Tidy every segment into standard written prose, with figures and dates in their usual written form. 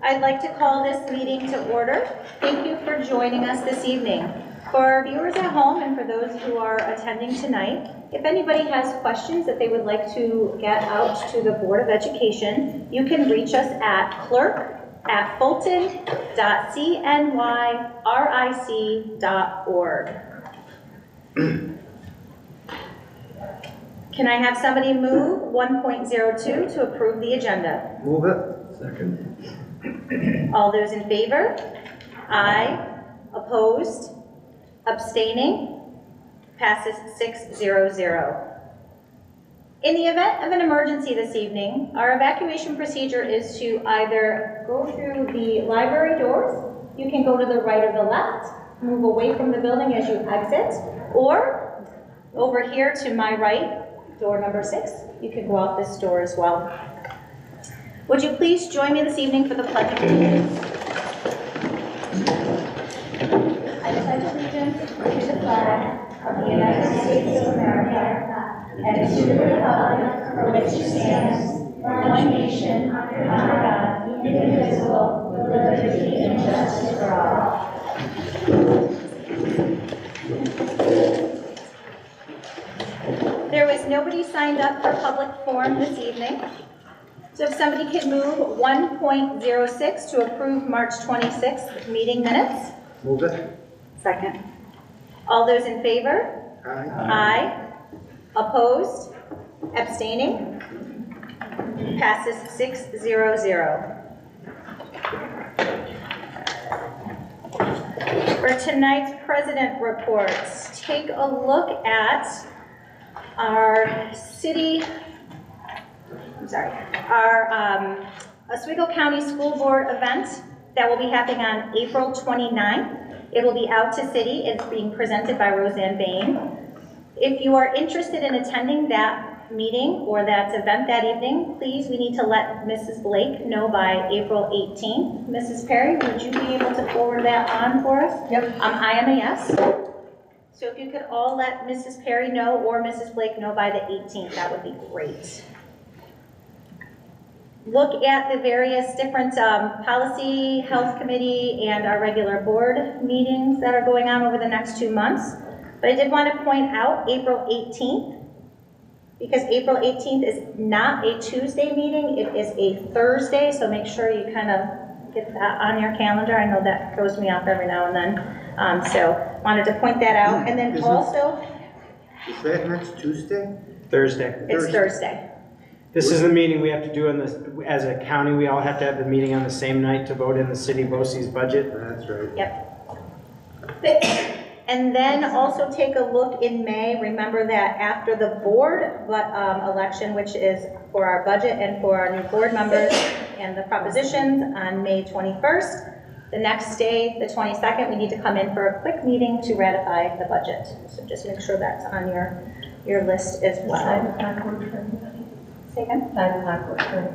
I'd like to call this meeting to order. Thank you for joining us this evening. For our viewers at home and for those who are attending tonight, if anybody has questions that they would like to get out to the Board of Education, you can reach us at clerk@fulton.cnyric.org. Can I have somebody move 1.02 to approve the agenda? Move it. Second. All those in favor? Aye. Opposed? Abstaining? Passes 6-0-0. In the event of an emergency this evening, our evacuation procedure is to either go through the library doors, you can go to the right or the left, move away from the building as you exit, or over here to my right, door number 6, you can go out this door as well. Would you please join me this evening for the Pledge of Allegiance? I pledge allegiance to the flag of the United States of America and to the republic for which it stands, one nation, under God, indivisible, with liberty and justice for all. There was nobody signed up for public forum this evening. So if somebody could move 1.06 to approve March 26th meeting minutes. Move it. Second. All those in favor? Aye. Aye. Opposed? Abstaining? Passes 6-0-0. For tonight's president reports, take a look at our Oswego County School Board event that will be happening on April 29th. It will be out to city. It's being presented by Roseanne Bain. If you are interested in attending that meeting or that event that evening, please, we need to let Mrs. Blake know by April 18th. Mrs. Perry, would you be able to forward that on for us? Yep. I am a yes. So if you could all let Mrs. Perry know or Mrs. Blake know by the 18th, that would be great. Look at the various different policy, health committee, and our regular board meetings that are going on over the next 2 months. But I did want to point out April 18th, because April 18th is not a Tuesday meeting, it is a Thursday, so make sure you kind of get that on your calendar. I know that throws me off every now and then. So wanted to point that out. And then also... Is that next Tuesday? Thursday. It's Thursday. This is the meeting we have to do as a county. We all have to have the meeting on the same night to vote in the city BOCES budget. That's right. Yep. And then also take a look in May. Remember that after the board election, which is for our budget and for our new board members and the propositions on May 21st, the next day, the 22nd, we need to come in for a quick meeting to ratify the budget. So just make sure that's on your list as well. Say again? 5 o'clock works for me.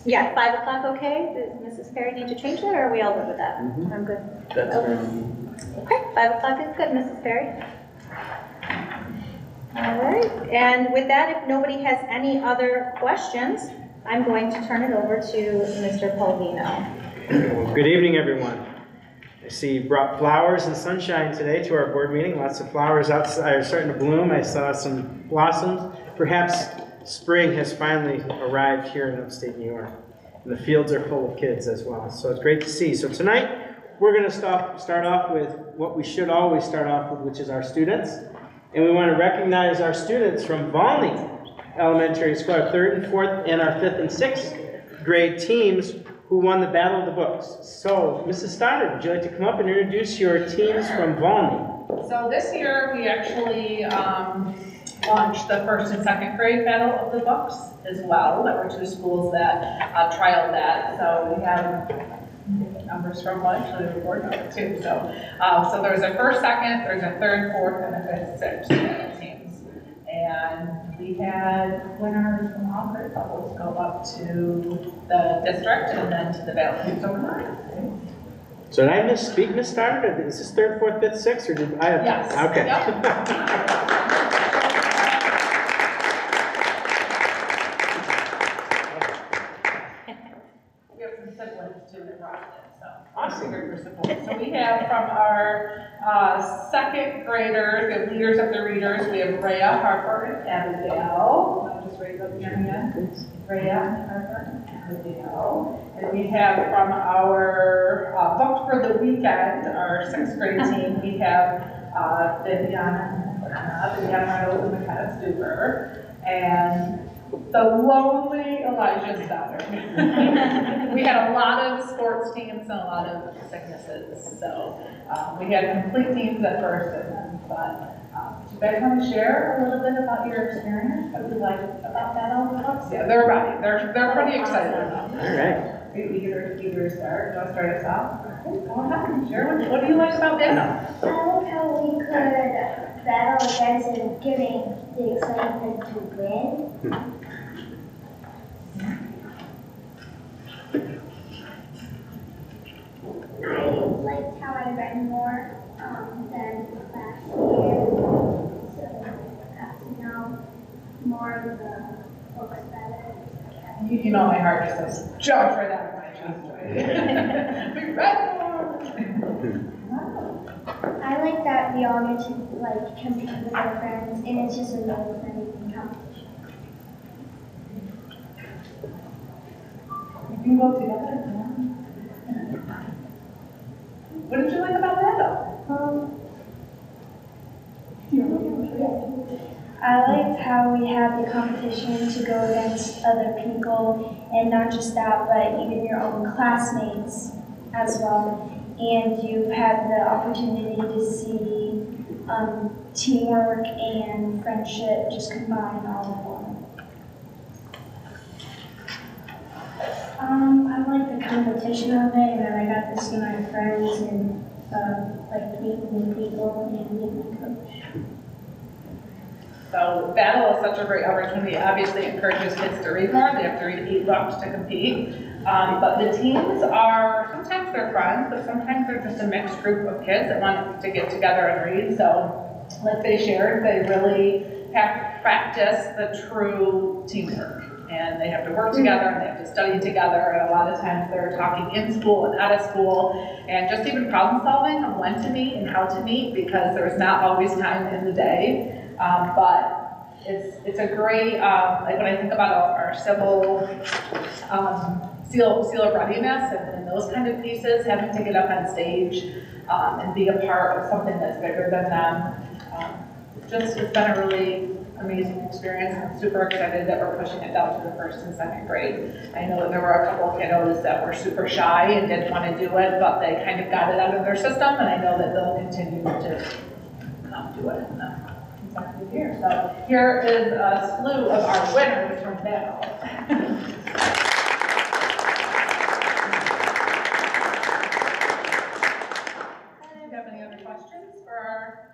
Yeah, 5 o'clock okay? Does Mrs. Perry need to change that, or are we all good with that? Mm-hmm. I'm good. That's Okay, 5 o'clock is good, Mrs. Perry. All right, and with that, if nobody has any other questions, I'm going to turn it over to Mr. Polvino. Good evening, everyone. I see you brought flowers and sunshine today to our board meeting. Lots of flowers outside are starting to bloom. I saw some blossoms. Perhaps spring has finally arrived here in upstate New York. And the fields are full of kids as well. So it's great to see. So tonight, we're going to start off with what we should always start off with, which is our students. And we want to recognize our students from Volney Elementary School, our 3rd and 4th and our 5th and 6th grade teams who won the Battle of the Books. So, Mrs. Stoddard, would you like to come up and introduce your teams from Volney? So this year we actually launched the 1st and 2nd grade Battle of the Books as well. There were 2 schools that trialed that. So we have numbers from one, actually the board number 2. So there's a 1st, 2nd, there's a 3rd, 4th, and a 5th, 6th teams. And we had winners from all grade levels go up to the district and then to the Battle teams overnight. So did I misspeak, Ms. Stoddard? Is this 3rd, 4th, 5th, 6th, or did I have? Yes. Okay. Yep. We have some siblings too. have from our second graders, we have leaders of the readers, we have Rhea, Harper, and Abigail. I'll just raise up your hand. Rhea, Harper, and Abigail. And we have from our booked for the weekend, our sixth grade team, we have Viviana Reynolds and McKenna Stuber, and the lonely Elijah Stoddard. We had a lot of sports teams and a lot of sicknesses, so we had complete teams at first, and then, but do you guys want to share a little bit about your experience? What do you like about that all the books? Yeah, they're ready. They're pretty excited about it. All right. Are you eager to start? Do you want to start us off? Okay, go ahead. Share what do you like about Battle? I like how we could battle against and giving the excitement to win. I liked how I read more than last year, so I got to know more of the books better. You know my heart just says, jump right out of my chest, right? We read more! I like that we all get to like compete with our friends, and it's just a really fun competition. You can go together. What did you like about that though? I liked how we had the competition to go against other people, and not just that, but even your own classmates as well. And you had the opportunity to see teamwork and friendship just combine all in one. I like the competition of it, and then I got to see my friends and like meet new people and meet my coach. So Battle is such a great opportunity. Obviously, it encourages kids to read more. They have to read 8 books to compete. But the teams are, sometimes they're friends, but sometimes they're just a mixed group of kids that want to get together and read. So like they shared, they really have to practice the true teamwork. And they have to work together, and they have to study together, and a lot of times they're talking in school and out of school, and just even problem solving of when to meet and how to meet, because there's not always time in the day. But it's a great, like when I think about our civil seal of readiness and those kind of pieces, having to get up on stage and be a part of something that's bigger than them, it's been a really amazing experience. I'm super excited that we're pushing it down to the 1st and 2nd grade. I know that there were a couple of kiddos that were super shy and didn't want to do it, but they kind of got it out of their system, and I know that they'll continue to do it in the consecutive year. So here is a slew of our winners from Battle. Do you have any other questions for our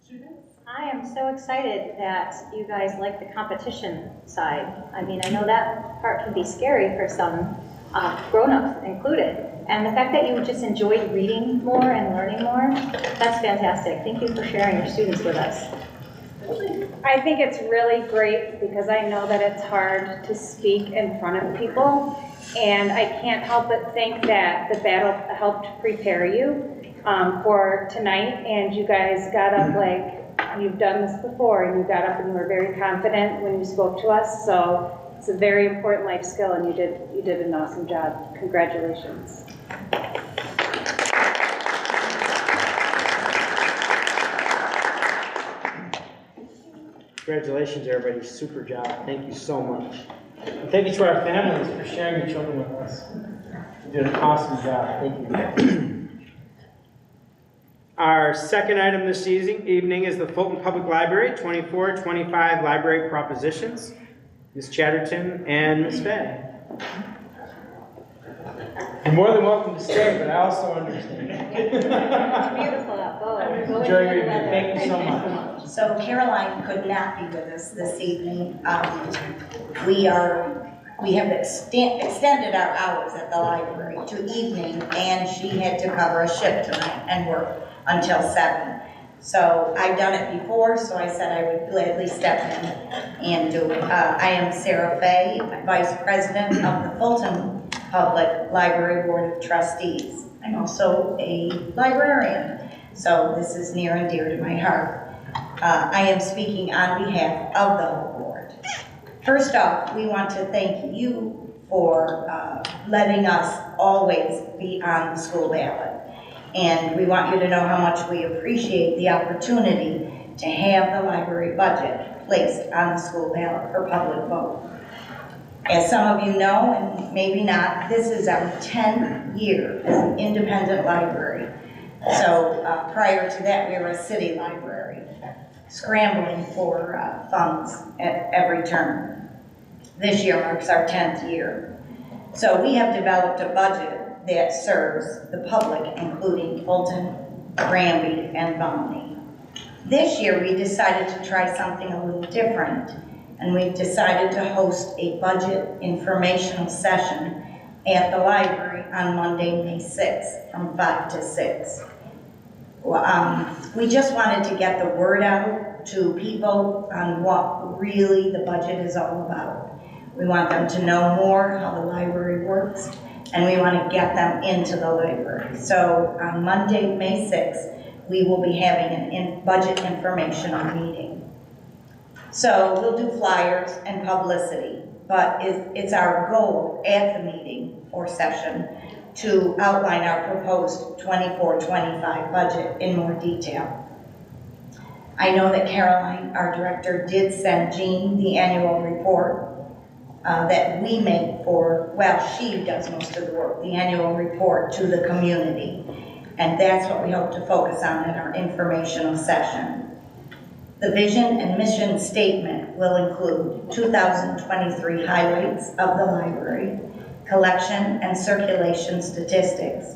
students? I am so excited that you guys like the competition side. I mean, I know that part can be scary for some grown-ups included. And the fact that you just enjoyed reading more and learning more, that's fantastic. Thank you for sharing your students with us. I think it's really great because I know that it's hard to speak in front of people. And I can't help but think that the battle helped prepare you for tonight. And you guys got up like you've done this before, and you got up and you were very confident when you spoke to us. So it's a very important life skill, and you did an awesome job. Congratulations. Congratulations, everybody. Super job. Thank you so much. And thank you to our families for sharing your children with us. You did an awesome job. Thank you. Our second item this evening is the Fulton Public Library 24-25 Library Propositions. Ms. Chatterton and Ms. Fay. You're more than welcome to stay, but I also understand. Beautiful. Go Enjoy your evening. Thank you so much. So Caroline could not be with us this evening. We have extended our hours at the library to evening, and she had to cover a shift tonight and work until 7. So I've done it before, so I said I would gladly step in and do it. I am Sarah Fay, Vice President of the Fulton Public Library Board of Trustees. I'm also a librarian, so this is near and dear to my heart. I am speaking on behalf of the whole board. First off, we want to thank you for letting us always be on the school ballot. And we want you to know how much we appreciate the opportunity to have the library budget placed on the school ballot for public vote. As some of you know, and maybe not, this is our 10th year as an independent library. So prior to that, we were a city library, scrambling for funds at every turn. This year marks our 10th year. So we have developed a budget that serves the public, including Fulton, Granby, and Valney. This year, we decided to try something a little different, and we've decided to host a budget informational session at the library on Monday, May 6th, from 5 to 6. We just wanted to get the word out to people on what really the budget is all about. We want them to know more how the library works, and we want to get them into the library. So on Monday, May 6th, we will be having a budget informational meeting. So we'll do flyers and publicity, but it's our goal at the meeting or session to outline our proposed 24-25 budget in more detail. I know that Caroline, our director, did send Jean the annual report that we make for, well, she does most of the work, the annual report to the community. And that's what we hope to focus on in our informational session. The vision and mission statement will include 2023 highlights of the library, collection and circulation statistics,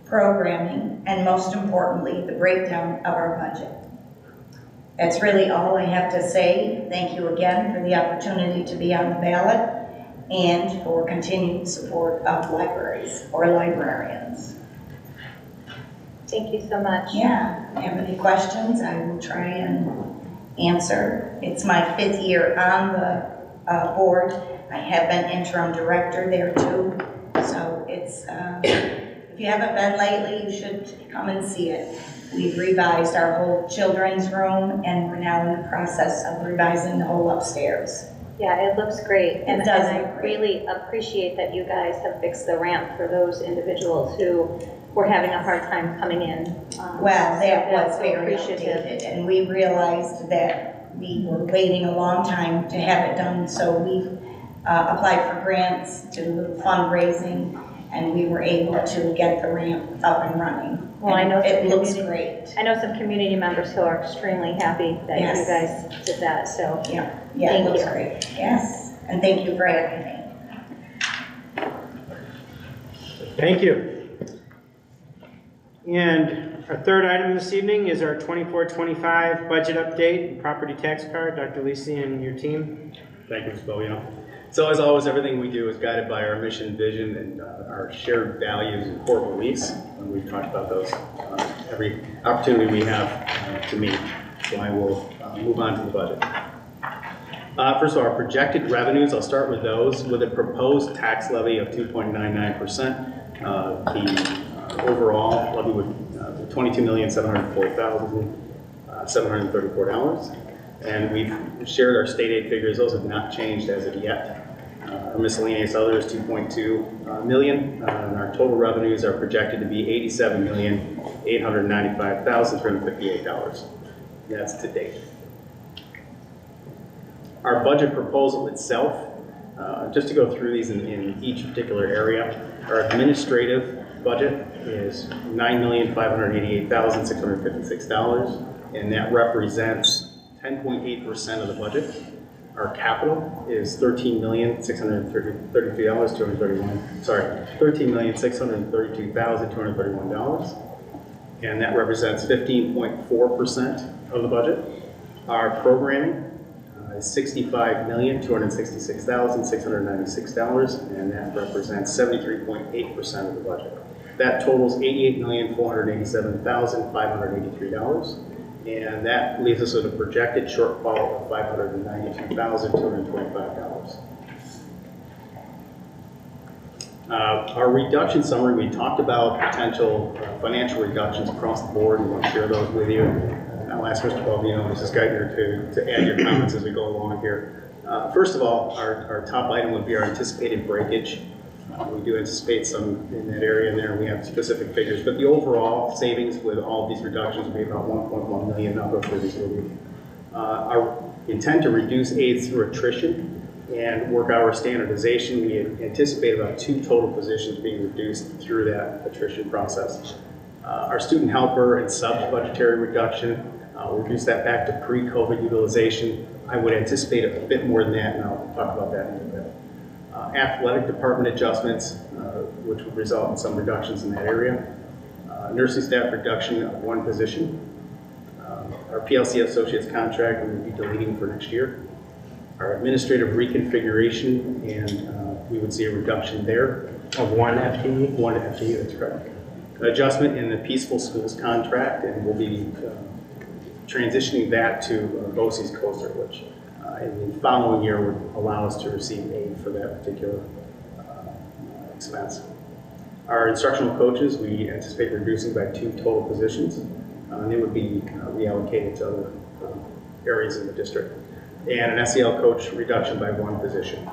programming, and most importantly, the breakdown of our budget. That's really all I have to say. Thank you again for the opportunity to be on the ballot and for continued support of libraries or librarians. Thank you so much. Yeah, if you have any questions, I will try and answer. It's my 5th year on the board. I have been interim director there too. So it's, if you haven't been lately, you should come and see it. We've revised our whole children's room, and we're now in the process of revising the whole upstairs. Yeah, it looks great. And does I look great. really appreciate that you guys have fixed the ramp for those individuals who were having a hard time coming in. Well, that so was that's very outdated, and we realized that we were waiting a long time to have it done, so we applied for grants, did a little fundraising, and we were able to get the ramp up and running. Well, I know it some looks community- great. I know some community members who are extremely happy that Yes. you guys did that, so. Yeah, Thank it looks you. great. Yes, and thank you for having me. Thank you. And our third item this evening is our 24-25 budget update and property tax card. Dr. Lisi and your team. Thank you, Ms. Bowiano. So as always, everything we do is guided by our mission, vision, and our shared values and core beliefs. And we've talked about those every opportunity we have to meet. So I will move on to the budget. First of all, our projected revenues, I'll start with those. With a proposed tax levy of 2.99%, the overall levy would be $22,704,734. And we've shared our state aid figures. Those have not changed as of yet. Our miscellaneous other is $2.2 million, and our total revenues are projected to be $87,895,358. That's to date. Our budget proposal itself, just to go through these in each particular area, our administrative budget is $9,588,656, and that represents 10.8% of the budget. Our capital is $13,632,231, and that represents 15.4% of the budget. Our programming is $65,266,696, and that represents 73.8% of the budget. That totals $88,487,583. And that leaves us with a projected shortfall of $592,225. Our reduction summary, we talked about potential financial reductions across the board, and we'll share those with you. I'll ask Mr. Baldino and Mrs. Geithner to add your comments as we go along here. First of all, our top item would be our anticipated breakage. We do anticipate some in that area in there, and we have specific figures, but the overall savings with all of these reductions would be about 1.1 million. I'll go through these with you. Our intent to reduce aides through attrition and work hour standardization. We anticipate about 2 total positions being reduced through that attrition process. Our student helper and subs budgetary reduction, we'll reduce that back to pre-COVID utilization. I would anticipate a bit more than that, and I'll talk about that in a bit. Athletic department adjustments, which would result in some reductions in that area. Nursing staff reduction of 1 position. Our PLC associates contract we will be deleting for next year. Our administrative reconfiguration, and we would see a reduction there. Of 1 FTE? 1 FTE, that's correct. An adjustment in the Peaceful Schools contract, and we'll be transitioning that to BOCES COSER, which in the following year would allow us to receive aid for that particular expense. Our instructional coaches, we anticipate reducing by 2 total positions. And they would be reallocated to other areas in the district. And an SEL coach reduction by 1 position.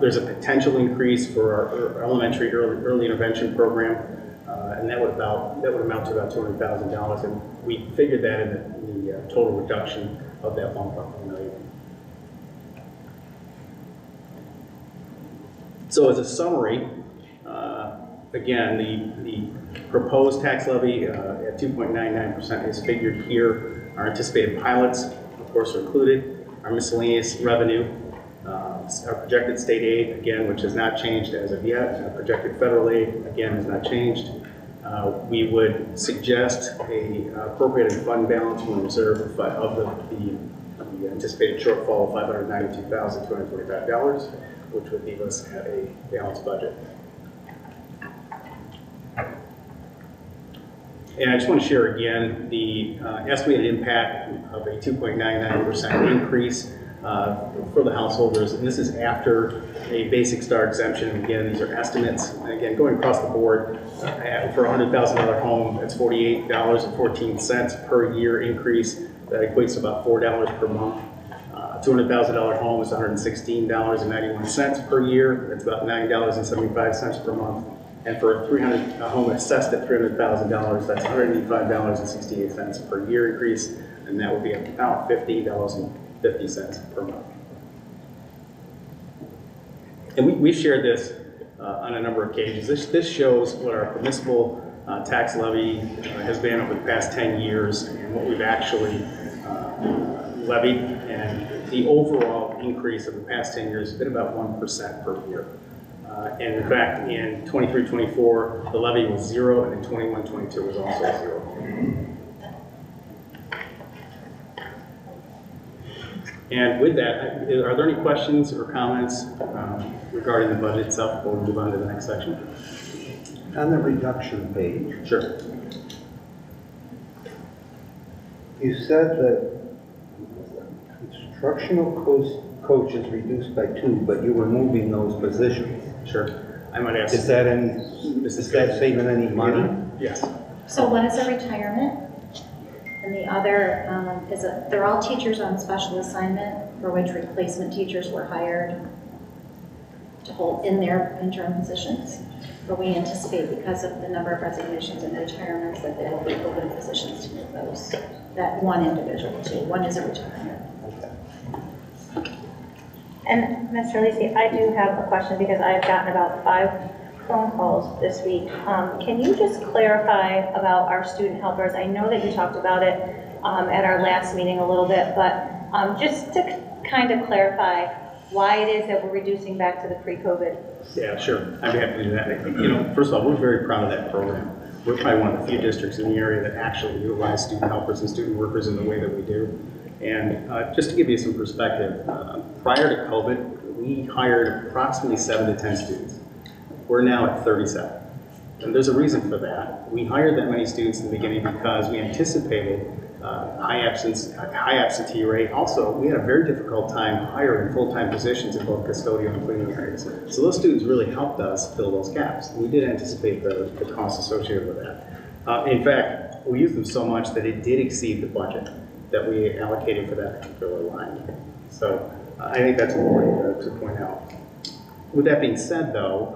There's a potential increase for our elementary early intervention program, and that would amount to about $200,000. And we figured that in the total reduction of that 1.1 million. So as a summary, again, the proposed tax levy at 2.99% is figured here. Our anticipated pilots, of course, are included. Our miscellaneous revenue, our projected state aid, again, which has not changed as of yet. Our projected federal aid, again, has not changed. We would suggest a appropriated fund balance from the reserve of the anticipated shortfall of $592,245, which would leave us at a balanced budget. And I just want to share again the estimated impact of a 2.99% increase for the householders. And this is after a basic star exemption. Again, these are estimates. And again, going across the board, for a $100,000 home, that's $48.14 per year increase. That equates to about $4 per month. $200,000 home is $116.91 per year. That's about $9.75 per month. And for a home assessed at $300,000, that's $185.68 per year increase, and that would be about $50.50 per month. And we've shared this on a number of occasions. This shows what our permissible tax levy has been over the past 10 years and what we've actually levied. And the overall increase of the past 10 years has been about 1% per year. And in fact, in 23-24, the levy was 0, and in 21-22 was also 0. And with that, are there any questions or comments regarding the budget itself before we move on to the next section? On the reduction page, Sure. you said that instructional coaches reduced by 2, but you were moving those positions. Sure. I might ask. Is that saving any money? Yes. So one is a retirement, and the other they're all teachers on special assignment for which replacement teachers were hired to hold in their interim positions. But we anticipate, because of the number of resignations and retirements, that there will be open positions to move those, that one individual to. One is a retirement. And Mr. Lisi, I do have a question because I've gotten about 5 phone calls this week. Can you just clarify about our student helpers? I know that you talked about it at our last meeting a little bit, but just to kind of clarify why it is that we're reducing back to the pre-COVID. Yeah, sure. I'd be happy to do that. You know, first of all, we're very proud of that program. We're probably one of the few districts in the area that actually utilize student helpers and student workers in the way that we do. And just to give you some perspective, prior to COVID, we hired approximately 7 to 10 students. We're now at 37. And there's a reason for that. We hired that many students in the beginning because we anticipated high absentee rate. Also, we had a very difficult time hiring full-time positions in both custodial and cleaning areas. So those students really helped us fill those gaps. We did anticipate the costs associated with that. In fact, we used them so much that it did exceed the budget that we allocated for that particular line. So I think that's important to point out. With that being said, though,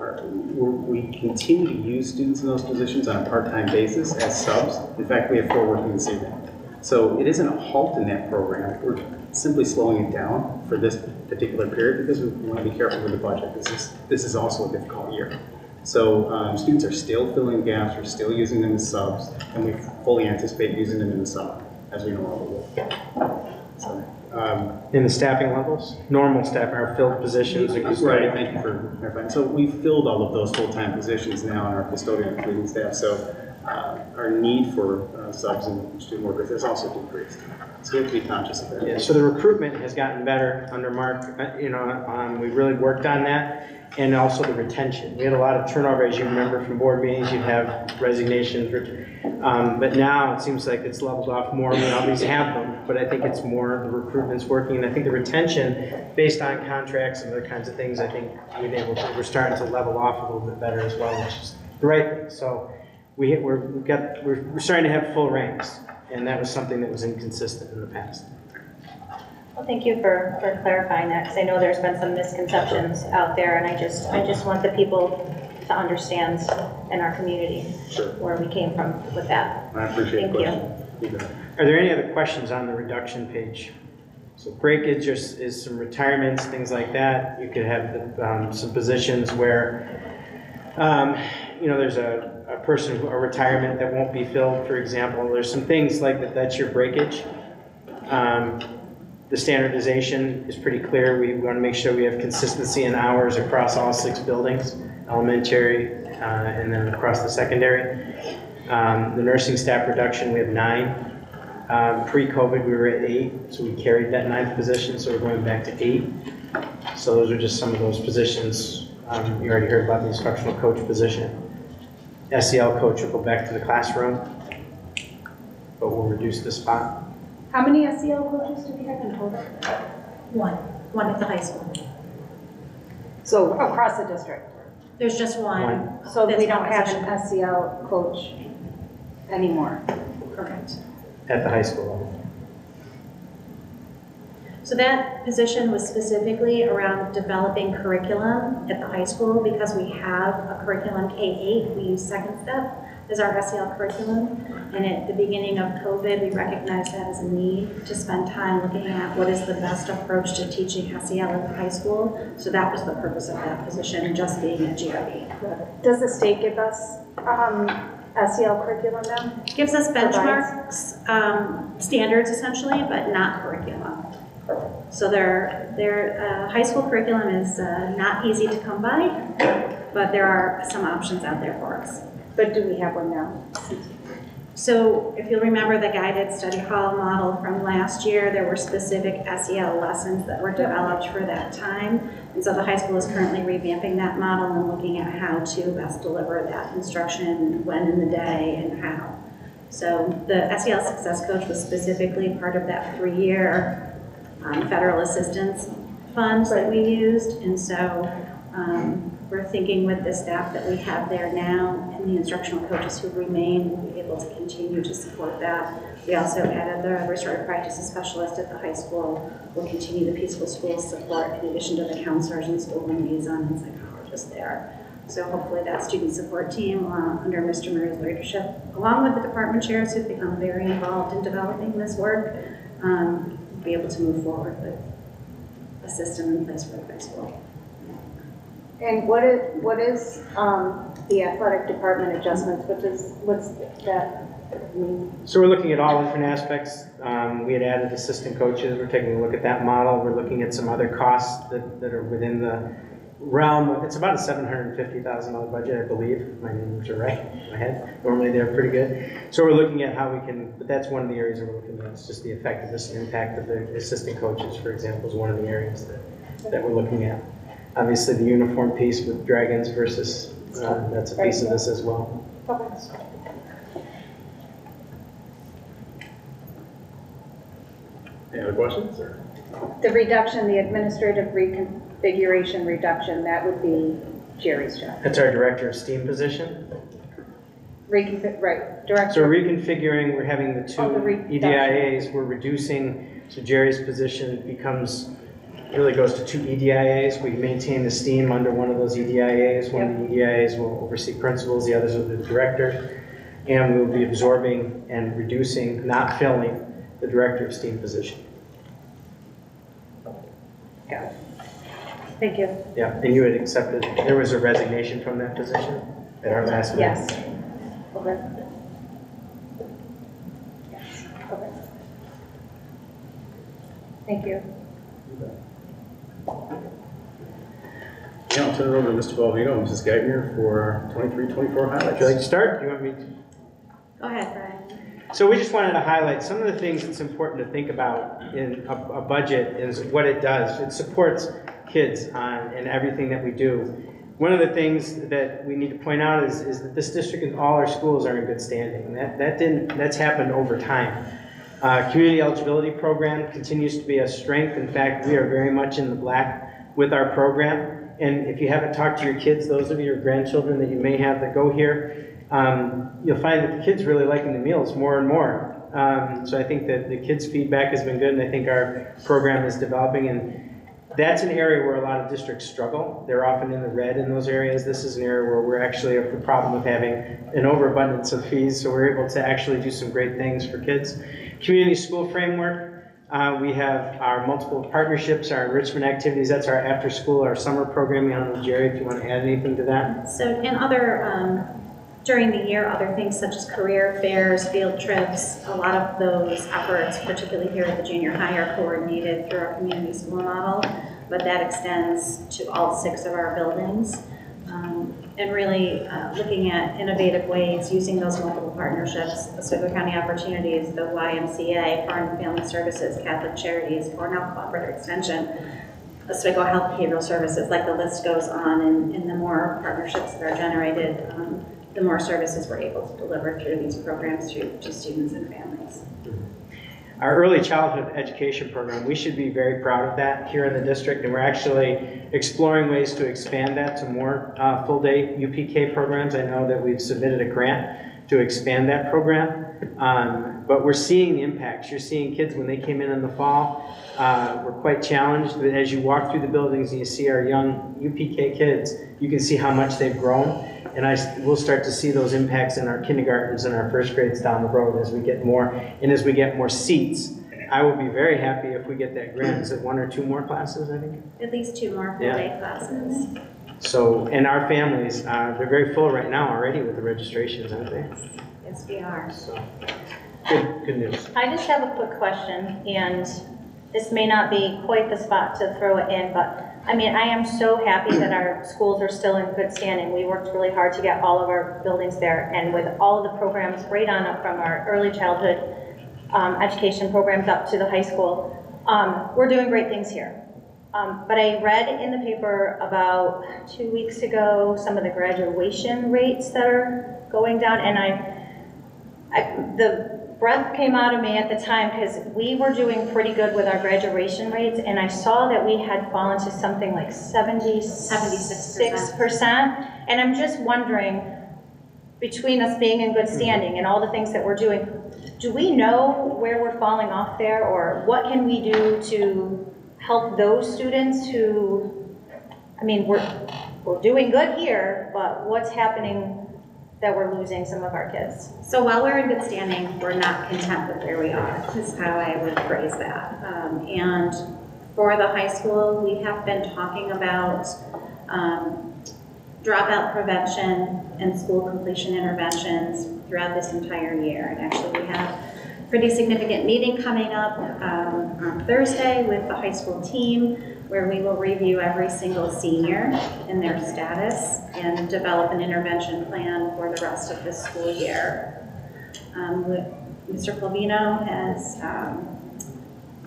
we continue to use students in those positions on a part-time basis as subs. In fact, we have 4 working this evening. So it isn't a halt in that program. We're simply slowing it down for this particular period because we want to be careful with the budget. This is also a difficult year. So students are still filling gaps. We're still using them as subs, and we fully anticipate using them in the summer as we normally will. So. In the staffing levels, normal staff are filled positions. Right, thank you for clarifying. So we've filled all of those full-time positions now in our custodial and cleaning staff. So our need for subs and student workers has also decreased. So we have to be conscious of that. Yeah, so the recruitment has gotten better under Mark. We really worked on that. And also the retention. We had a lot of turnover, as you remember from board meetings. You'd have resignations. But now it seems like it's leveled off more. We always have them, but I think it's more the recruitment's working. And I think the retention, based on contracts and other kinds of things, I think we're starting to level off a little bit better as well, which is the right thing. So we're starting to have full ranks, and that was something that was inconsistent in the past. Well, thank you for clarifying that, because I know there's been some misconceptions out there, and I just want the people to understand in our community where we came from with that. I appreciate the question. Thank you. Are there any other questions on the reduction page? So breakage is some retirements, things like that. You could have some positions where, there's a person, a retirement that won't be filled, for example. There's some things like that, that's your breakage. The standardization is pretty clear. We want to make sure we have consistency in hours across all 6 buildings, elementary, and then across the secondary. The nursing staff reduction, we have 9. Pre-COVID, we were at 8, so we carried that 9th position, so we're going back to 8. So those are just some of those positions. You already heard about the instructional coach position. SEL coach will go back to the classroom, but we'll reduce the spot. How many SEL coaches do we have in total? One at the high school. So across the district? There's just one. So we That's don't one have position. an SEL coach anymore? Correct. At the high school level. So that position was specifically around developing curriculum at the high school because we have a curriculum K-8. We use Second Step as our SEL curriculum. And at the beginning of COVID, we recognized that as a need to spend time looking at what is the best approach to teaching SEL at the high school. So that was the purpose of that position, just being a GRE. Does the state give us SEL curriculum then? It gives us benchmarks, standards essentially, but not curriculum. So their high school curriculum is not easy to come by, but there are some options out there for us. But do we have one now? So if you'll remember the guided study hall model from last year, there were specific SEL lessons that were developed for that time. And so the high school is currently revamping that model and looking at how to best deliver that instruction, when in the day and how. So the SEL Success Coach was specifically part of that 3-year federal assistance fund that we used. And so we're thinking with the staff that we have there now and the instructional coaches who remain, we'll be able to continue to support that. We also added the restorative practices specialist at the high school. We'll continue the peaceful schools support in addition to the counselors and school liaison and psychologists there. So hopefully that student support team under Mr. Murray's leadership, along with the department chairs who've become very involved in developing this work, will be able to move forward with a system in place for the high school. And what is the athletic department adjustments? What's that mean? So we're looking at all different aspects. We had added assistant coaches. We're taking a look at that model. We're looking at some other costs that are within the realm. It's about a $750,000 budget, I believe. If my numbers are right in my head. Normally they're pretty good. So we're looking at how we can, but that's one of the areas that we're looking at. It's just the effectiveness and impact of the assistant coaches, for example, is one of the areas that we're looking at. Obviously the uniform piece with Dragons versus, that's a piece of this as well. questions? Or? The reduction, the administrative reconfiguration reduction, that would be Jerry's job. That's our director of STEAM position. Right, So director. reconfiguring, we're having the two Oh, the reduction. EDIAs, we're reducing, so Jerry's position becomes, really goes to two EDIAs. We maintain the STEAM under one of those EDIAs. One of the EDIAs will oversee principals, the others are the director. And we will be absorbing and reducing, not filling, the director of STEAM position. Got it. Thank you. Yeah, and you had accepted, there was a resignation from that position at our last meeting? Yes. Okay. Yes. Okay. Thank you. Yeah, I'll turn it over to Mr. Baldino and Mrs. Geithner for 23-24 highlights. Would you like to start? Do you want me to? Go ahead, Brian. So we just wanted to highlight some of the things that's important to think about in a budget is what it does. It supports kids in everything that we do. One of the things that we need to point out is that this district and all our schools are in good standing. That's happened over time. Community eligibility program continues to be a strength. In fact, we are very much in the black with our program. And if you haven't talked to your kids, those of your grandchildren that you may have that go here, you'll find that the kids really liking the meals more and more. So I think that the kids' feedback has been good, and I think our program is developing. And that's an area where a lot of districts struggle. They're often in the red in those areas. This is an area where we're actually have the problem of having an overabundance of fees, so we're able to actually do some great things for kids. Community school framework. We have our multiple partnerships, our enrichment activities. That's our after school, our summer programming. I don't know, Jerry, if you want to add anything to that. So in other, during the year, other things such as career fairs, field trips, a lot of those efforts, particularly here at the junior high, are coordinated through our community school model, but that extends to all 6 of our buildings. And really looking at innovative ways, using those multiple partnerships, Oswego County Opportunities, the YMCA, Foreign and Family Services, Catholic Charities, Cornell Cooperative Extension, Oswego Health Behavioral Services, like the list goes on, and the more partnerships that are generated, the more services we're able to deliver through these programs to students and families. Our early childhood education program, we should be very proud of that here in the district, and we're actually exploring ways to expand that to more full-day UPK programs. I know that we've submitted a grant to expand that program, but we're seeing the impacts. You're seeing kids when they came in the fall, were quite challenged, but as you walk through the buildings and you see our young UPK kids, you can see how much they've grown. And we'll start to see those impacts in our kindergartens and our first grades down the road as we get more, and as we get more seats. I will be very happy if we get that grant. Is it 1 or 2 more classes, I think? At least 2 more full-day classes. So, and our families, they're very full right now already with the registrations, aren't they? Yes, we are. So, good news. I just have a quick question, and this may not be quite the spot to throw it in, but I mean, I am so happy that our schools are still in good standing. We worked really hard to get all of our buildings there, and with all of the programs right on up from our early childhood education programs up to the high school, we're doing great things here. But I read in the paper about 2 weeks ago some of the graduation rates that are going down, and the breath came out of me at the time because we were doing pretty good with our graduation rates, and I saw that we had fallen to something like 76%. And I'm just wondering, between us being in good standing and all the things that we're doing, do we know where we're falling off there, or what can we do to help those students who, I mean, we're doing good here, but what's happening that we're losing some of our kids? So while we're in good standing, we're not content with where we are, is how I would phrase that. And for the high school, we have been talking about dropout prevention and school completion interventions throughout this entire year. And actually we have a pretty significant meeting coming up on Thursday with the high school team, where we will review every single senior and their status and develop an intervention plan for the rest of the school year. Mr. Clavino has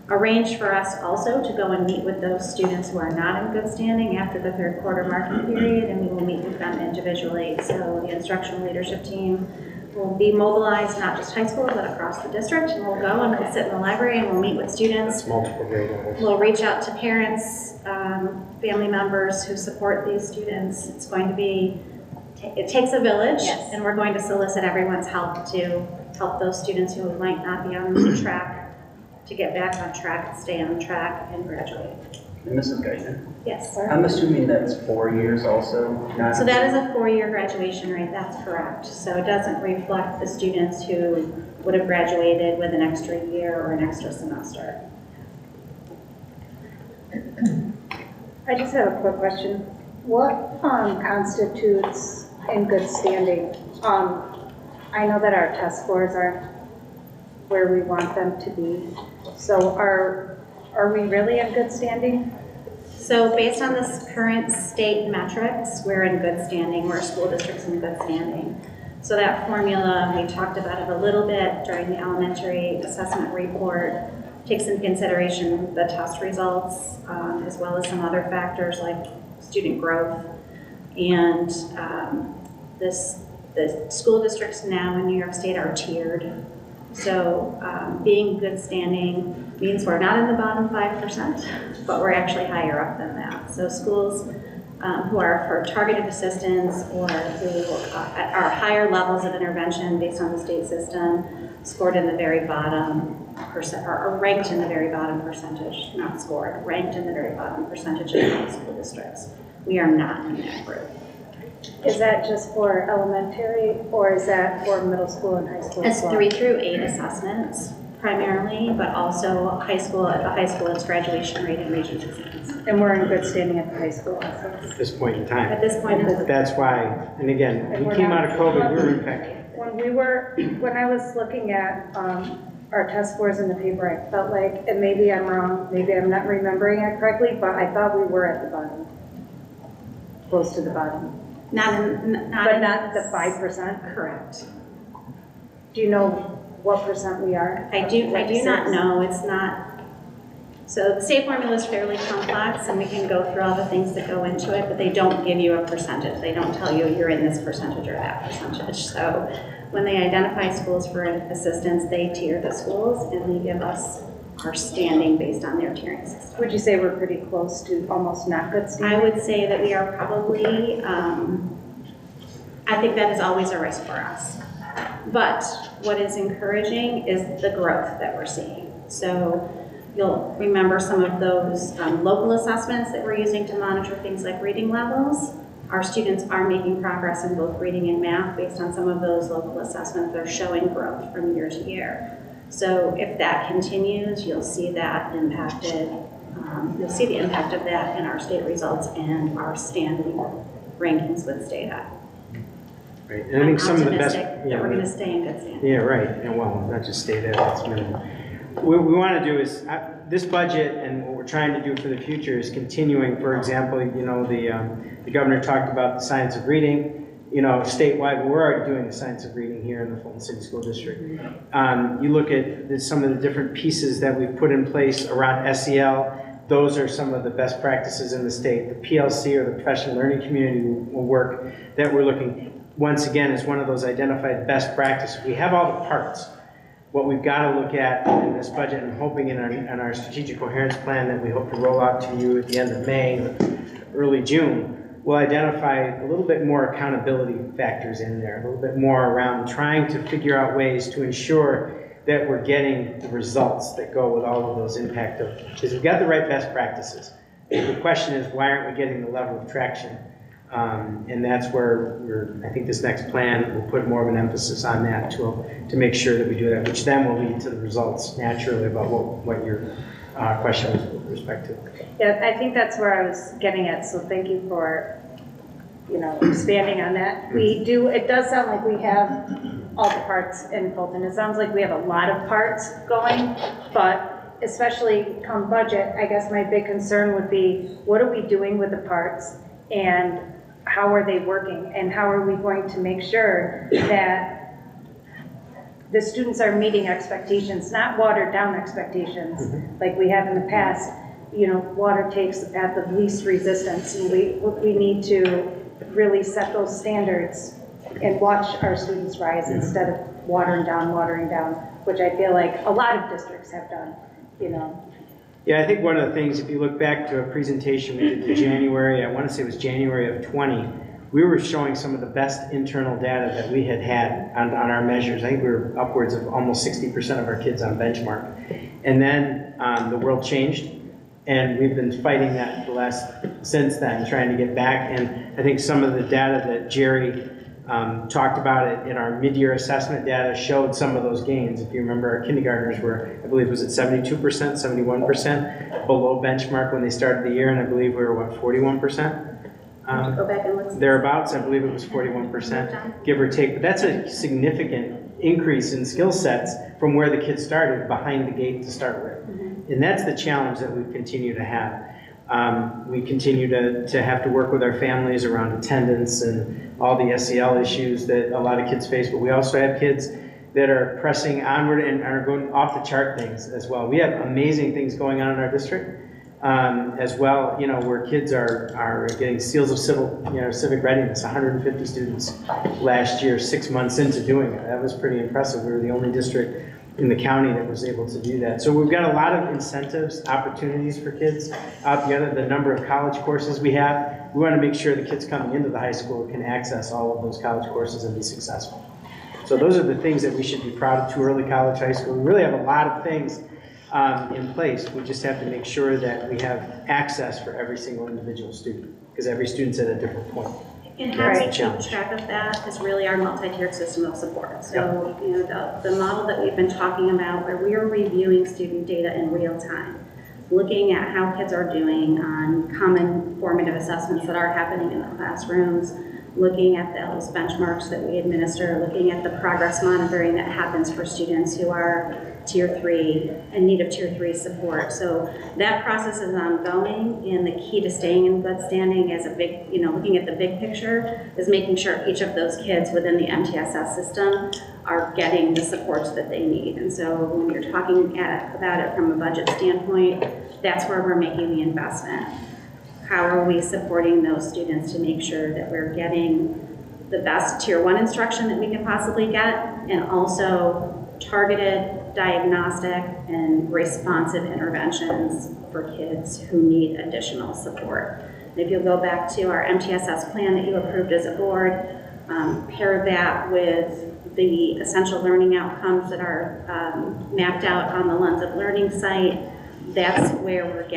arranged for us also to go and meet with those students who are not in good standing after the 3rd quarter marking period, and we will meet with them individually. So the instructional leadership team We'll be mobilized, not just high school, but across the district, and we'll go and we'll sit in the library and we'll meet with students. That's multiple grade levels. We'll reach out to parents, family members who support these students. It's going to be, it takes a village, Yes. and we're going to solicit everyone's help to help those students who might not be on the track to get back on track, stay on track, and graduate. And Mrs. Geithner, Yes. I'm assuming that's 4 years also? Not So that is a 4-year graduation rate, that's correct. So it doesn't reflect the students who would have graduated with an extra year or an extra semester. I just have a quick question. What constitutes in good standing? I know that our test scores aren't where we want them to be. So are we really in good standing? So based on this current state metrics, we're in good standing, we're a school district's in good standing. So that formula, we talked about it a little bit during the elementary assessment report, takes into consideration the test results, as well as some other factors like student growth. And the school districts now in New York State are tiered. So being good standing means we're not in the bottom 5%, but we're actually higher up than that. So schools who are for targeted assistance or who are higher levels of intervention based on the state system scored in the very bottom percent, or ranked in the very bottom percentage, not scored, ranked in the very bottom percentage of all school districts. We are not in that group. Is that just for elementary or is that for middle school and high school? It's as well? 3 through 8 assessments primarily, but also high school, at the high school it's graduation rate and regents exams. And we're in good standing at the high school also. At this point in time. At this point, it's That's why, and again, And we we're came not- out of COVID, we were impacted. When I was looking at our test scores in the paper, I felt like, and maybe I'm wrong, maybe I'm not remembering it correctly, but I thought we were at the bottom, close to the bottom. But not the 5%? Correct. Do you know what percent we are? I do not know, it's not, so the state formula is fairly complex and we can go through all the things that go into it, but they don't give you a percentage. They don't tell you you're in this percentage or that percentage. So when they identify schools for assistance, they tier the schools and they give us our standing based on their tiering system. Would you say we're pretty close to almost not good standing? I would say that we are probably, I think that is always a risk for us. But what is encouraging is the growth that we're seeing. So you'll remember some of those local assessments that we're using to monitor things like reading levels. Our students are making progress in both reading and math based on some of those local assessments. They're showing growth from year to year. So if that continues, you'll see that impacted, you'll see the impact of that in our state results and our standing rankings with state ed. Right, and I think some of the best. Optimistic that we're going to stay in good standing. Yeah, right, and well, not just stay there, that's minimum. What we want to do is, this budget and what we're trying to do for the future is continuing, for example, you know, the governor talked about the science of reading. You know, statewide, we're already doing the science of reading here in the Fulton City School District. You look at some of the different pieces that we've put in place around SEL, those are some of the best practices in the state. The PLC, or the Professional Learning Community work that we're looking, once again, is one of those identified best practices. We have all the parts. What we've got to look at in this budget, and hoping in our strategic coherence plan that we hope to roll out to you at the end of May, or early June, we'll identify a little bit more accountability factors in there, a little bit more around trying to figure out ways to ensure that we're getting the results that go with all of those impact of, because we've got the right best practices. The question is, why aren't we getting the level of traction? And that's where I think this next plan will put more of an emphasis on that to make sure that we do that, which then will lead to the results naturally about what your question was with respect to. Yeah, I think that's where I was getting at, so thank you for, you know, expanding on that. It does sound like we have all the parts in Fulton. It sounds like we have a lot of parts going, but especially come budget, I guess my big concern would be, what are we doing with the parts and how are they working? And how are we going to make sure that the students are meeting expectations, not watered down expectations like we have in the past? You know, water takes the path of least resistance, and we need to really set those standards and watch our students rise instead of watering down, which I feel like a lot of districts have done, you know. Yeah, I think one of the things, if you look back to a presentation we did in January, I want to say it was January of 20, we were showing some of the best internal data that we had on our measures. I think we were upwards of almost 60% of our kids on benchmark. And then the world changed, and we've been fighting that since then, trying to get back. And I think some of the data that Jerry talked about it in our mid-year assessment data showed some of those gains. If you remember, our kindergartners were, I believe, was it 72%, 71% below benchmark when they started the year, and I believe we were, what, 41%? Go back and look. Thereabouts, I believe it was 41%, give or take. But that's a significant increase in skill sets from where the kids started, behind the gate to start with. And that's the challenge that we continue to have. We continue to have to work with our families around attendance and all the SEL issues that a lot of kids face, but we also have kids that are pressing onward and are going off the chart things as well. We have amazing things going on in our district as well, you know, where kids are getting seals of civic readiness. 150 students last year, 6 months into doing it. That was pretty impressive. We were the only district in the county that was able to do that. So we've got a lot of incentives, opportunities for kids out together. The number of college courses we have, we want to make sure the kids coming into the high school can access all of those college courses and be successful. So those are the things that we should be proud of to early college, high school. We really have a lot of things in place. We just have to make sure that we have access for every single individual student, because every student's at a different point. And how we keep track of that is really our multi-tiered system of support. So, you know, the model that we've been talking about, where we are reviewing student data in real time, looking at how kids are doing on common formative assessments that are happening in the classrooms, looking at those benchmarks that we administer, looking at the progress monitoring that happens for students who are Tier 3 in need of Tier 3 support. So that process is ongoing, and the key to staying in good standing as a big, you know, looking at the big picture is making sure each of those kids within the MTSS system are getting the supports that they need. And so when you're talking about it from a budget standpoint, that's where we're making the investment. How are we supporting those students to make sure that we're getting the best Tier 1 instruction that we can possibly get, and also targeted, diagnostic, and responsive interventions for kids who need additional support. And if you'll go back to our MTSS plan that you approved as a board, pair that with the essential learning outcomes that are mapped out on the Lens of Learning site, that's where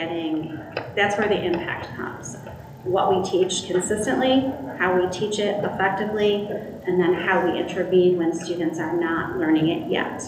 that's where the impact comes. What we teach consistently, how we teach it effectively, and then how we intervene when students are not learning it yet.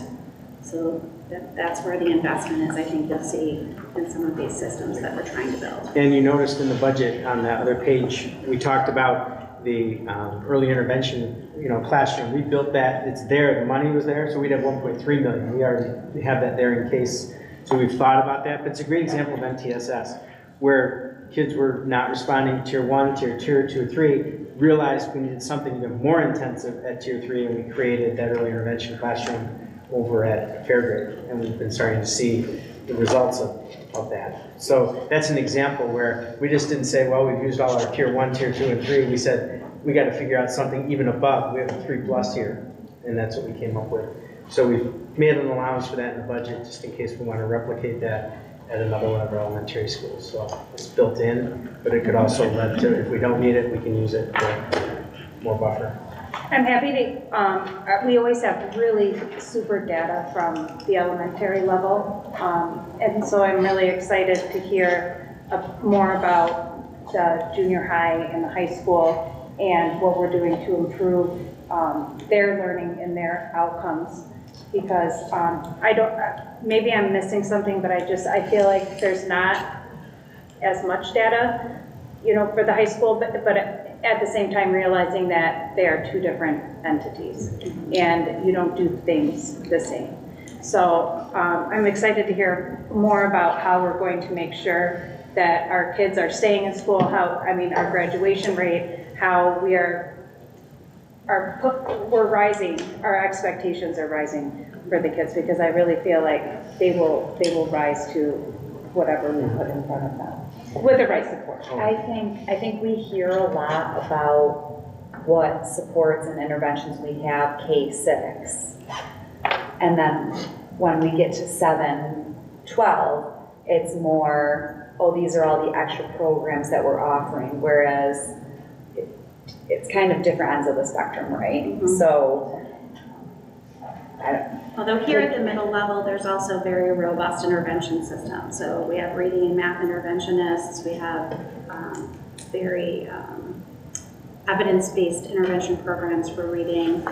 So that's where the investment is, I think you'll see in some of these systems that we're trying to build. And you noticed in the budget on that other page, we talked about the early intervention, you know, classroom. We built that, it's there, the money was there, so we'd have 1.3 million. We already have that there in case. So we've thought about that, but it's a great example of MTSS, where kids were not responding to Tier 1, Tier 2, Tier 3, realized we needed something even more intensive at Tier 3, and we created that early intervention classroom over at Fairgrade, and we've been starting to see the results of that. So that's an example where we just didn't say, well, we've used all our Tier 1, Tier 2, and 3. We said, we got to figure out something even above. We have a 3+ here, and that's what we came up with. So we've made an allowance for that in the budget, just in case we want to replicate that at another one of our elementary schools. So it's built in, but it could also lead to, if we don't need it, we can use it for more buffer. I'm happy to, we always have really super data from the elementary level. And so I'm really excited to hear more about the junior high and the high school and what we're doing to improve their learning and their outcomes. Because maybe I'm missing something, but I feel like there's not as much data, you know, for the high school, but at the same time realizing that they are two different entities and you don't do things the same. So I'm excited to hear more about how we're going to make sure that our kids are staying in school, our graduation rate, how we're rising, our expectations are rising for the kids, because I really feel like they will rise to whatever we put in front of them with the right support. I think we hear a lot about what supports and interventions we have K-6. And then when we get to 7, 12, it's more, oh, these are all the extra programs that we're offering, whereas it's kind of different ends of the spectrum, right? So, although here at the middle level, there's also very robust intervention systems. So we have reading and math interventionists, we have very evidence-based intervention programs for reading.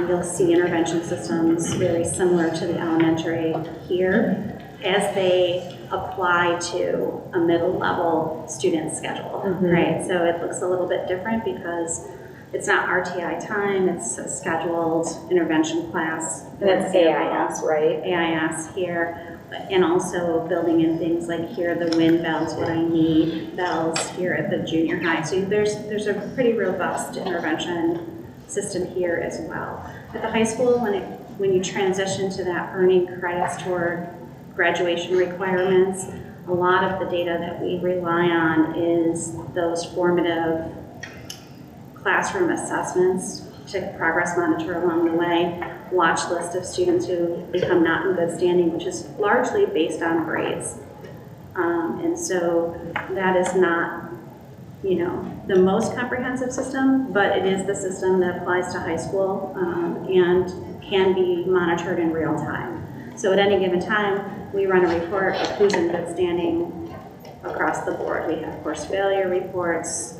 You'll see intervention systems very similar to the elementary here as they apply to a middle level student schedule, right? So it looks a little bit different because it's not RTI time, it's a scheduled intervention class. And it's AIS, right? AIS here, and also building in things like here, the WIN bells, what I need bells here at the junior high. So there's a pretty robust intervention system here as well. At the high school, when you transition to that earning credits toward graduation requirements, a lot of the data that we rely on is those formative classroom assessments to progress monitor along the way, watch list of students who become not in good standing, which is largely based on grades. And so that is not, the most comprehensive system, but it is the system that applies to high school and can be monitored in real time. So at any given time, we run a report of who's in good standing across the board. We have course failure reports,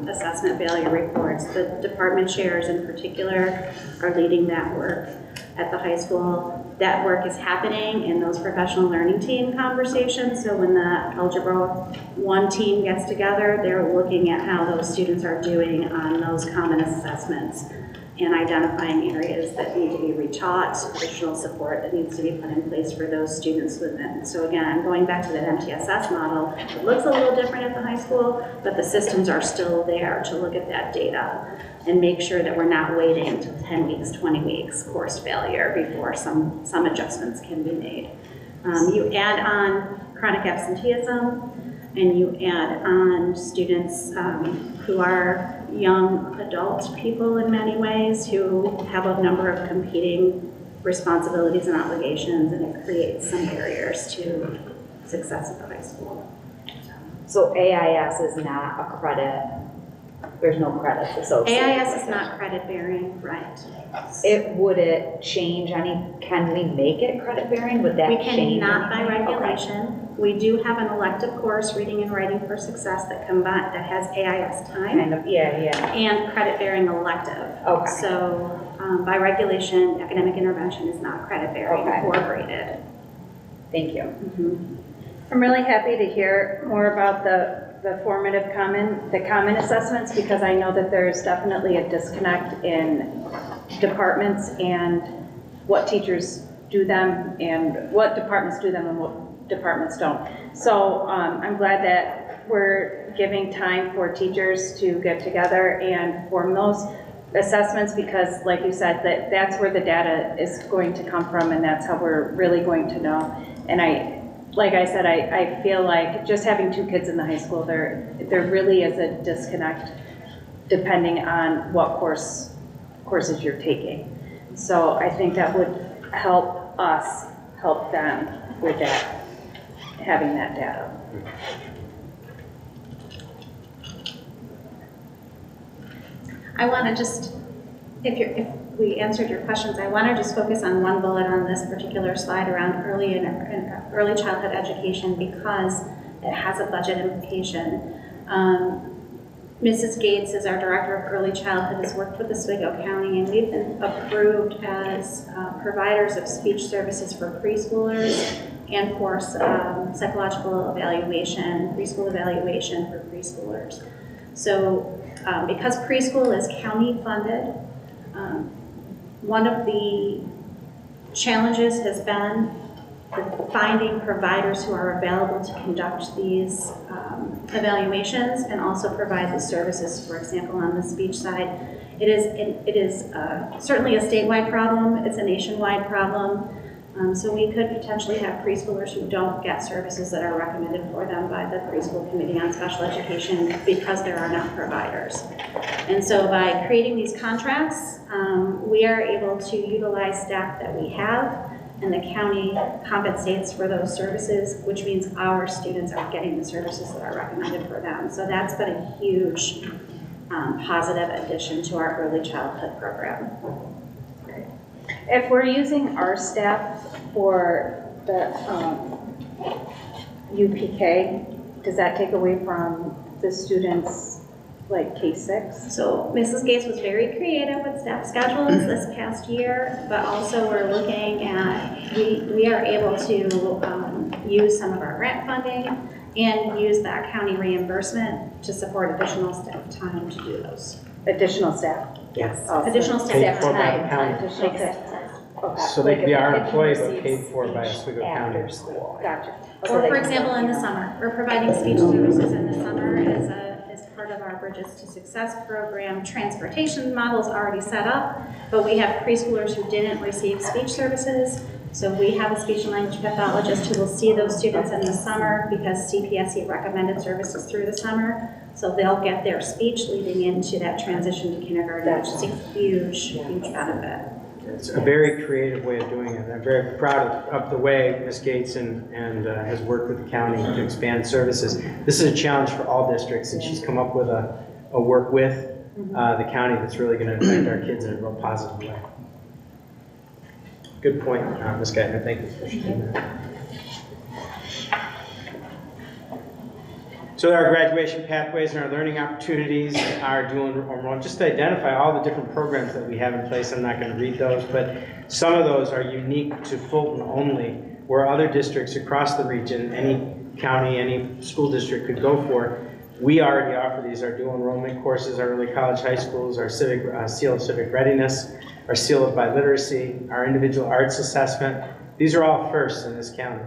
assessment failure reports. The department chairs in particular are leading that work at the high school. That work is happening in those professional learning team conversations. So when the Algebra 1 team gets together, they're looking at how those students are doing on those common assessments and identifying areas that need to be retaught, additional support that needs to be put in place for those students within. So again, going back to that MTSS model, it looks a little different at the high school, but the systems are still there to look at that data and make sure that we're not waiting until 10 weeks, 20 weeks course failure before some adjustments can be made. You add on chronic absenteeism, and you add on students who are young adult people in many ways who have a number of competing responsibilities and obligations, and it creates some barriers to success at the high school. So AIS is not a credit, there's no credits associated. AIS is not credit bearing, right? Would it change can we make it credit bearing? Would that change? We cannot by anything? regulation. Okay. We do have an elective course, Reading and Writing for Success, that has AIS time. Kind of, yeah. And credit bearing elective. Okay. So by regulation, academic intervention is not credit bearing or graded. Thank you. I'm really happy to hear more about the formative common assessments, because I know that there's definitely a disconnect in departments and what teachers do them and what departments do them and what departments don't. So I'm glad that we're giving time for teachers to get together and form those assessments, because like you said, that's where the data is going to come from, and that's how we're really going to know. And like I said, I feel like just having 2 kids in the high school, there really is a disconnect depending on what courses you're taking. So I think that would help us help them with that, having that data. I want to just, if we answered your questions, I want to just focus on one bullet on this particular slide around early childhood education, because it has a budget implication. Mrs. Gates is our director of early childhood, has worked with Oswego County, and we've been approved as providers of speech services for preschoolers and for psychological evaluation, preschool evaluation for preschoolers. So because preschool is county funded, one of the challenges has been finding providers who are available to conduct these evaluations and also provide the services, for example, on the speech side. It is certainly a statewide problem, it's a nationwide problem. So we could potentially have preschoolers who don't get services that are recommended for them by the Preschool Committee on Special Education because there are not providers. And so by creating these contracts, we are able to utilize staff that we have, and the county compensates for those services, which means our students are getting the services that are recommended for them. So that's been a huge positive addition to our early childhood program. If we're using our staff for the UPK, does that take away from the students like K-6? So Mrs. Gates was very creative with staff schedules this past year, but also we're looking at, we are able to use some of our grant funding and use that county reimbursement to support additional staff time to do those. Additional staff? Yes, Oh, additional so staff Paid for by the time. county. Additional staff. Okay. So they'd Like be if our a kid employee, but receives paid for by speech Oswego after County. school. Gotcha. Or for example, in the summer, we're providing speech services in the summer as part of our Bridges to Success program. Transportation model's already set up, but we have preschoolers who didn't receive speech services. So we have a speech and language pathologist who will see those students in the summer because CPSE recommended services through the summer. So they'll get their speech leading into that transition to kindergarten, which is a huge, huge benefit. It's a very creative way of doing it. I'm very proud of the way Ms. Gates and has worked with the county to expand services. This is a challenge for all districts, and she's come up with a work with the county that's really going to affect our kids in a real positive way. Good point, Ms. Geithner. Thank you for sharing that. So our graduation pathways and our learning opportunities are doing, just to identify all the different programs that we have in place. I'm not going to read those, but some of those are unique to Fulton only, where other districts across the region, any county, any school district could go for. We already offer these, our dual enrollment courses, our early college high schools, our civic seal of civic readiness, our seal of biliteracy, our individual arts assessment. These are all firsts in this county.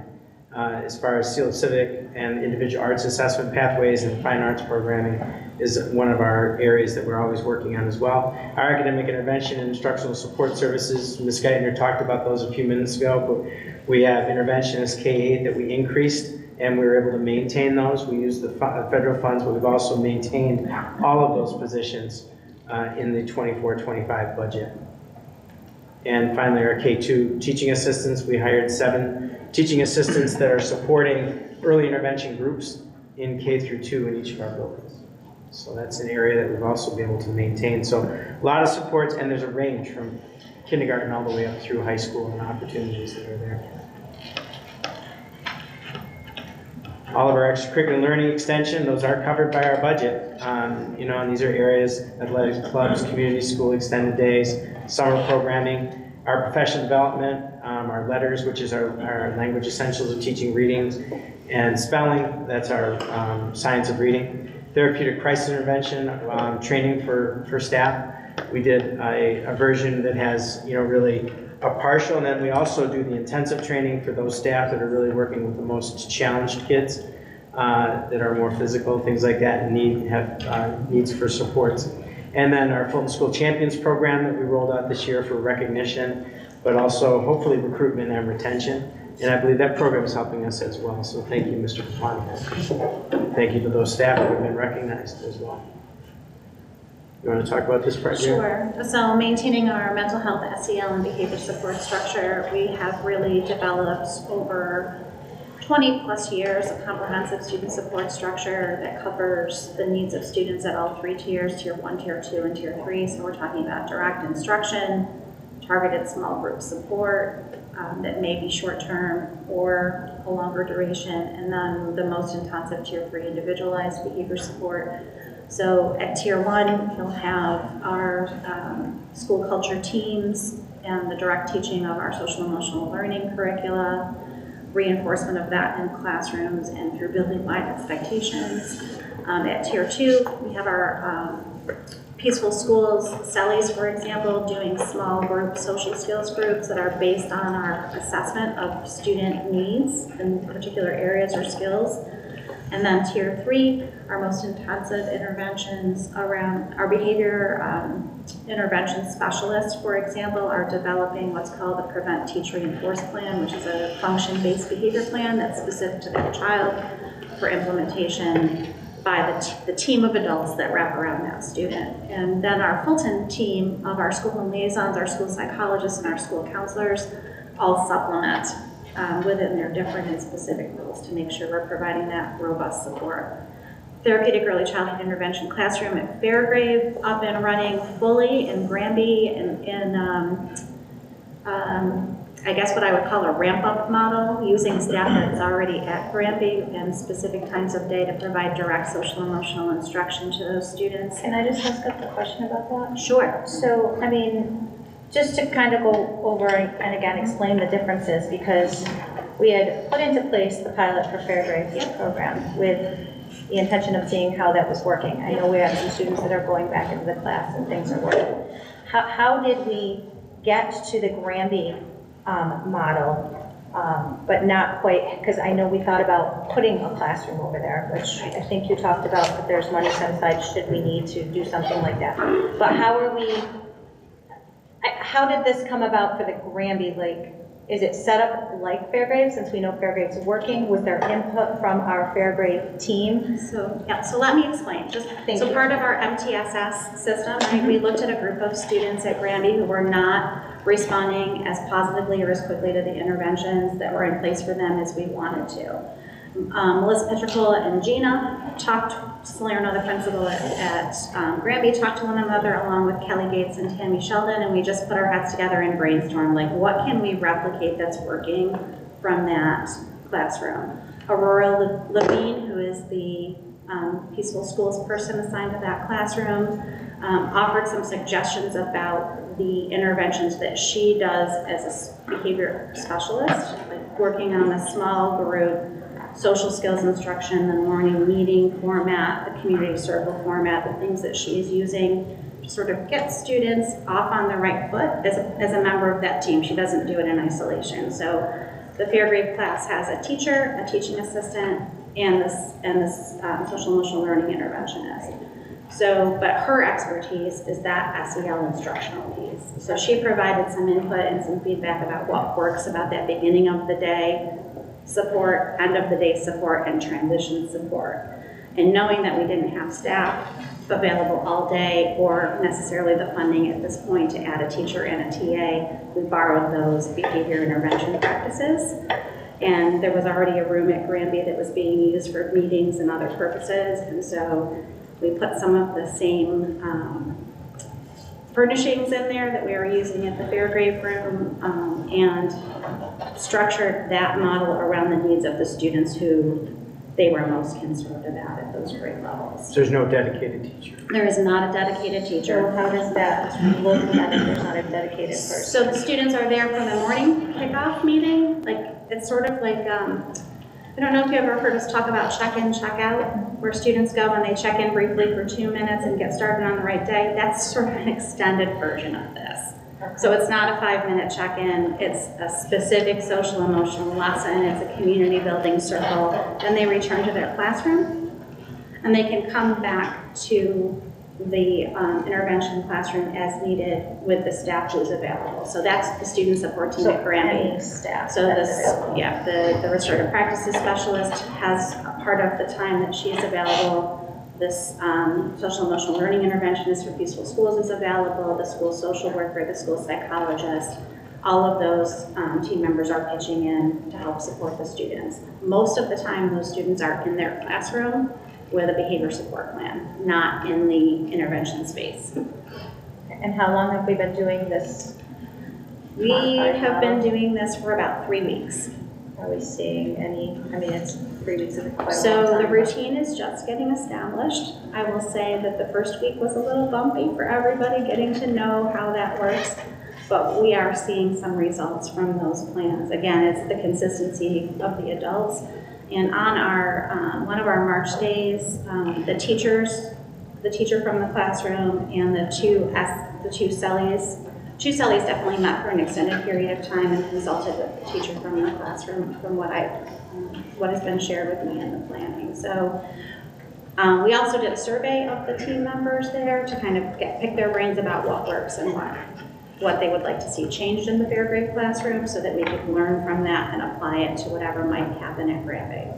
As far as seal of civic and individual arts assessment pathways and fine arts programming is one of our areas that we're always working on as well. Our academic intervention and instructional support services, Ms. Geithner talked about those a few minutes ago, but we have interventionists K-8 that we increased, and we were able to maintain those. We used the federal funds, but we've also maintained all of those positions in the 24-25 budget. And finally, our K-2 teaching assistants, we hired 7 teaching assistants that are supporting early intervention groups in K through 2 in each of our buildings. So that's an area that we've also been able to maintain. So a lot of supports, and there's a range from kindergarten all the way up through high school and opportunities that are there. All of our extracurricular learning extension, those are covered by our budget. You know, and these are areas, athletic clubs, community school extended days, summer programming, our professional development, our letters, which is our language essentials of teaching readings and spelling, that's our science of reading, therapeutic crisis intervention, training for staff. We did a version that has, you know, really a partial, and then we also do the intensive training for those staff that are really working with the most challenged kids that are more physical, things like that, and have needs for supports. And then our Fulton School Champions program that we rolled out this year for recognition, but also hopefully recruitment and retention. And I believe that program is helping us as well. So thank you, Mr. Papani. Thank you to those staff that have been recognized as well. You want to talk about this part here? Sure. So maintaining our mental health, SEL, and behavior support structure, we have really developed over 20 plus years of comprehensive student support structure that covers the needs of students at all 3 tiers, tier 1, tier 2, and tier 3. So we're talking about direct instruction, targeted small group support that may be short-term or a longer duration, and then the most intensive tier 3 individualized behavior support. So at tier 1, you'll have our school culture teams and the direct teaching of our social emotional learning curricula, reinforcement of that in classrooms and through building-wide expectations. At tier 2, we have our peaceful schools, Sally's, for example, doing small group social skills groups that are based on our assessment of student needs in particular areas or skills. And then tier 3, our most intensive interventions around our behavior intervention specialists, for example, are developing what's called a Prevent, Teach, Reinforce plan, which is a function-based behavior plan that's specific to that child for implementation by the team of adults that wrap around that student. And then our Fulton team of our school home liaisons, our school psychologists, and our school counselors all supplement within their different and specific roles to make sure we're providing that robust support. Therapeutic Early Childhood Intervention Classroom at Fairgrave up and running fully in Granby in I guess what I would call a ramp-up model, using staff that's already at Granby and specific times of day to provide direct social emotional instruction to those students. Can I just ask a question about that? Sure. So, I mean, just to kind of go over and again explain the differences, because we had put into place the pilot for Fairgrave program with the intention of seeing how that was working. I know we have some students that are going back into the class and things are working. How did we get to the Granby model, but not quite, because I know we thought about putting a classroom over there, which I think you talked about, that there's money set aside should we need to do something like that. But how did this come about for the Granby? Like, is it set up like Fairgrave, since we know Fairgrave's working? Was there input from our Fairgrave team? So let me explain. So part of our MTSS system, right, we looked at a group of students at Granby who were not responding as positively or as quickly to the interventions that were in place for them as we wanted to. Melissa Petricola and Gina Salerno, the principal at Granby, talked to one another along with Kelly Gates and Tammy Sheldon, and we just put our heads together and brainstormed, like, what can we replicate that's working from that classroom? Aurora Levine, who is the Peaceful Schools person assigned to that classroom, offered some suggestions about the interventions that she does as a behavior specialist, like working on a small group, social skills instruction, the morning meeting format, the community circle format, the things that she's using to sort of get students off on the right foot as a member of that team. She doesn't do it in isolation. So the Fairgrave class has a teacher, a teaching assistant, and this social emotional learning interventionist. So, but her expertise is that SEL instructional piece. So she provided some input and some feedback about what works about that beginning of the day support, end of the day support, and transition support. And knowing that we didn't have staff available all day or necessarily the funding at this point to add a teacher and a TA, we borrowed those behavior intervention practices. And there was already a room at Granby that was being used for meetings and other purposes. And so we put some of the same furnishings in there that we were using at the Fairgrave room and structured that model around the needs of the students who they were most concerned about at those grade levels. So there's no dedicated teacher? There is not a dedicated teacher. So how does that look then if there's not a dedicated person? So the students are there for the morning kickoff meeting. Like, it's sort of like, I don't know if you ever heard us talk about check-in, check-out, where students go and they check in briefly for 2 minutes and get started on the right day. That's sort of an extended version of this. So it's not a 5-minute check-in, it's a specific social emotional lesson, it's a community building circle, then they return to their classroom, and they can come back to the intervention classroom as needed with the staff who's available. So that's the student support team at Granby. Staff. So the restorative practices specialist has a part of the time that she's available. This social emotional learning interventionist for Peaceful Schools is available, the school social worker, the school psychologist. All of those team members are pitching in to help support the students. Most of the time, those students are in their classroom with a behavior support plan, not in the intervention space. And how long have we been doing this? We have been doing this for about 3 weeks. Are we seeing any, I mean, it's 3 weeks is quite a long So time, the routine is just getting established. I will say that the first week was a little bumpy for everybody getting to know how that works, but we are seeing some results from those plans. Again, it's the consistency of the adults. And on our one of our March days, the teacher from the classroom and the two CELIs definitely met for an extended period of time and consulted with the teacher from the classroom from what has been shared with me in the planning. So We also did a survey of the team members there to kind of pick their brains about what works and what they would like to see changed in the Fairgrave classroom so that we could learn from that and apply it to whatever might happen at Fairgrave.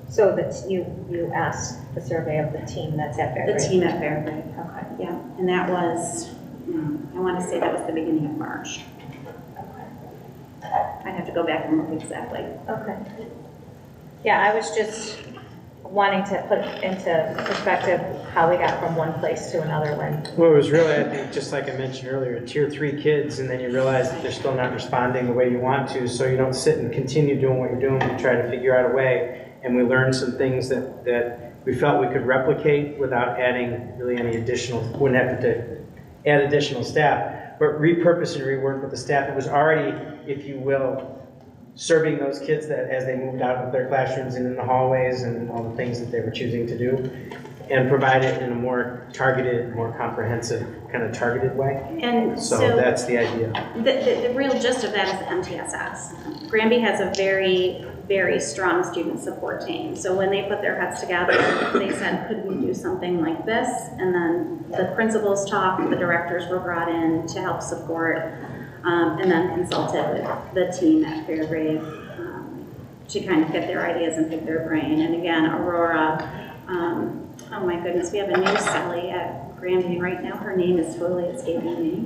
So that you asked the survey of the team that's at Fairgrave? The team at Fairgrave. Okay. Yeah, and that was, I want to say that was the beginning of March. I'd have to go back and look exactly. Okay. Yeah, I was just wanting to put into perspective how we got from one place to another when. Well, it was really, I think, just like I mentioned earlier, tier 3 kids, and then you realize that they're still not responding the way you want to, so you don't sit and continue doing what you're doing, you try to figure out a way, and we learned some things that we felt we could replicate without adding really any additional, wouldn't have to add additional staff, but repurpose and rework with the staff that was already, if you will, serving those kids that as they moved out of their classrooms and in the hallways and all the things that they were choosing to do, and provide it in a more targeted, more comprehensive, kind of targeted way. And so that's the idea. The real gist of that is the MTSS. Granby has a very, very strong student support team. So when they put their heads together, they said, could we do something like this? And then the principals talked, the directors were brought in to help support, and then consulted with the team at Fairgrave to kind of get their ideas and pick their brain. And again, Aurora, oh my goodness, we have a new Sally at Granby right now. Her name is totally escaping me,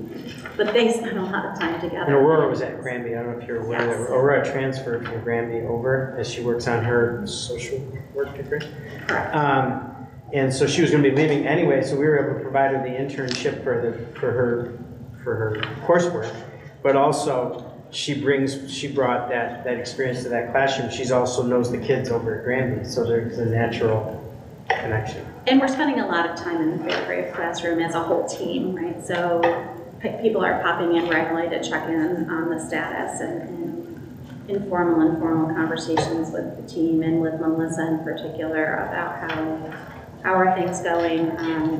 but they spent a lot of time together. And Aurora was at Granby. I don't know if you're aware that Aurora transferred from Granby over as she works on her social work degree. Correct. And so she was going to be leaving anyway, so we were able to provide her the internship for her coursework. But also, she brought that experience to that classroom. She's also knows the kids over at Granby, so there's a natural connection. And we're spending a lot of time in the Fairgrave classroom as a whole team, right? So people are popping in regularly to check in on the status and informal and formal conversations with the team and with Melissa in particular about how are things going.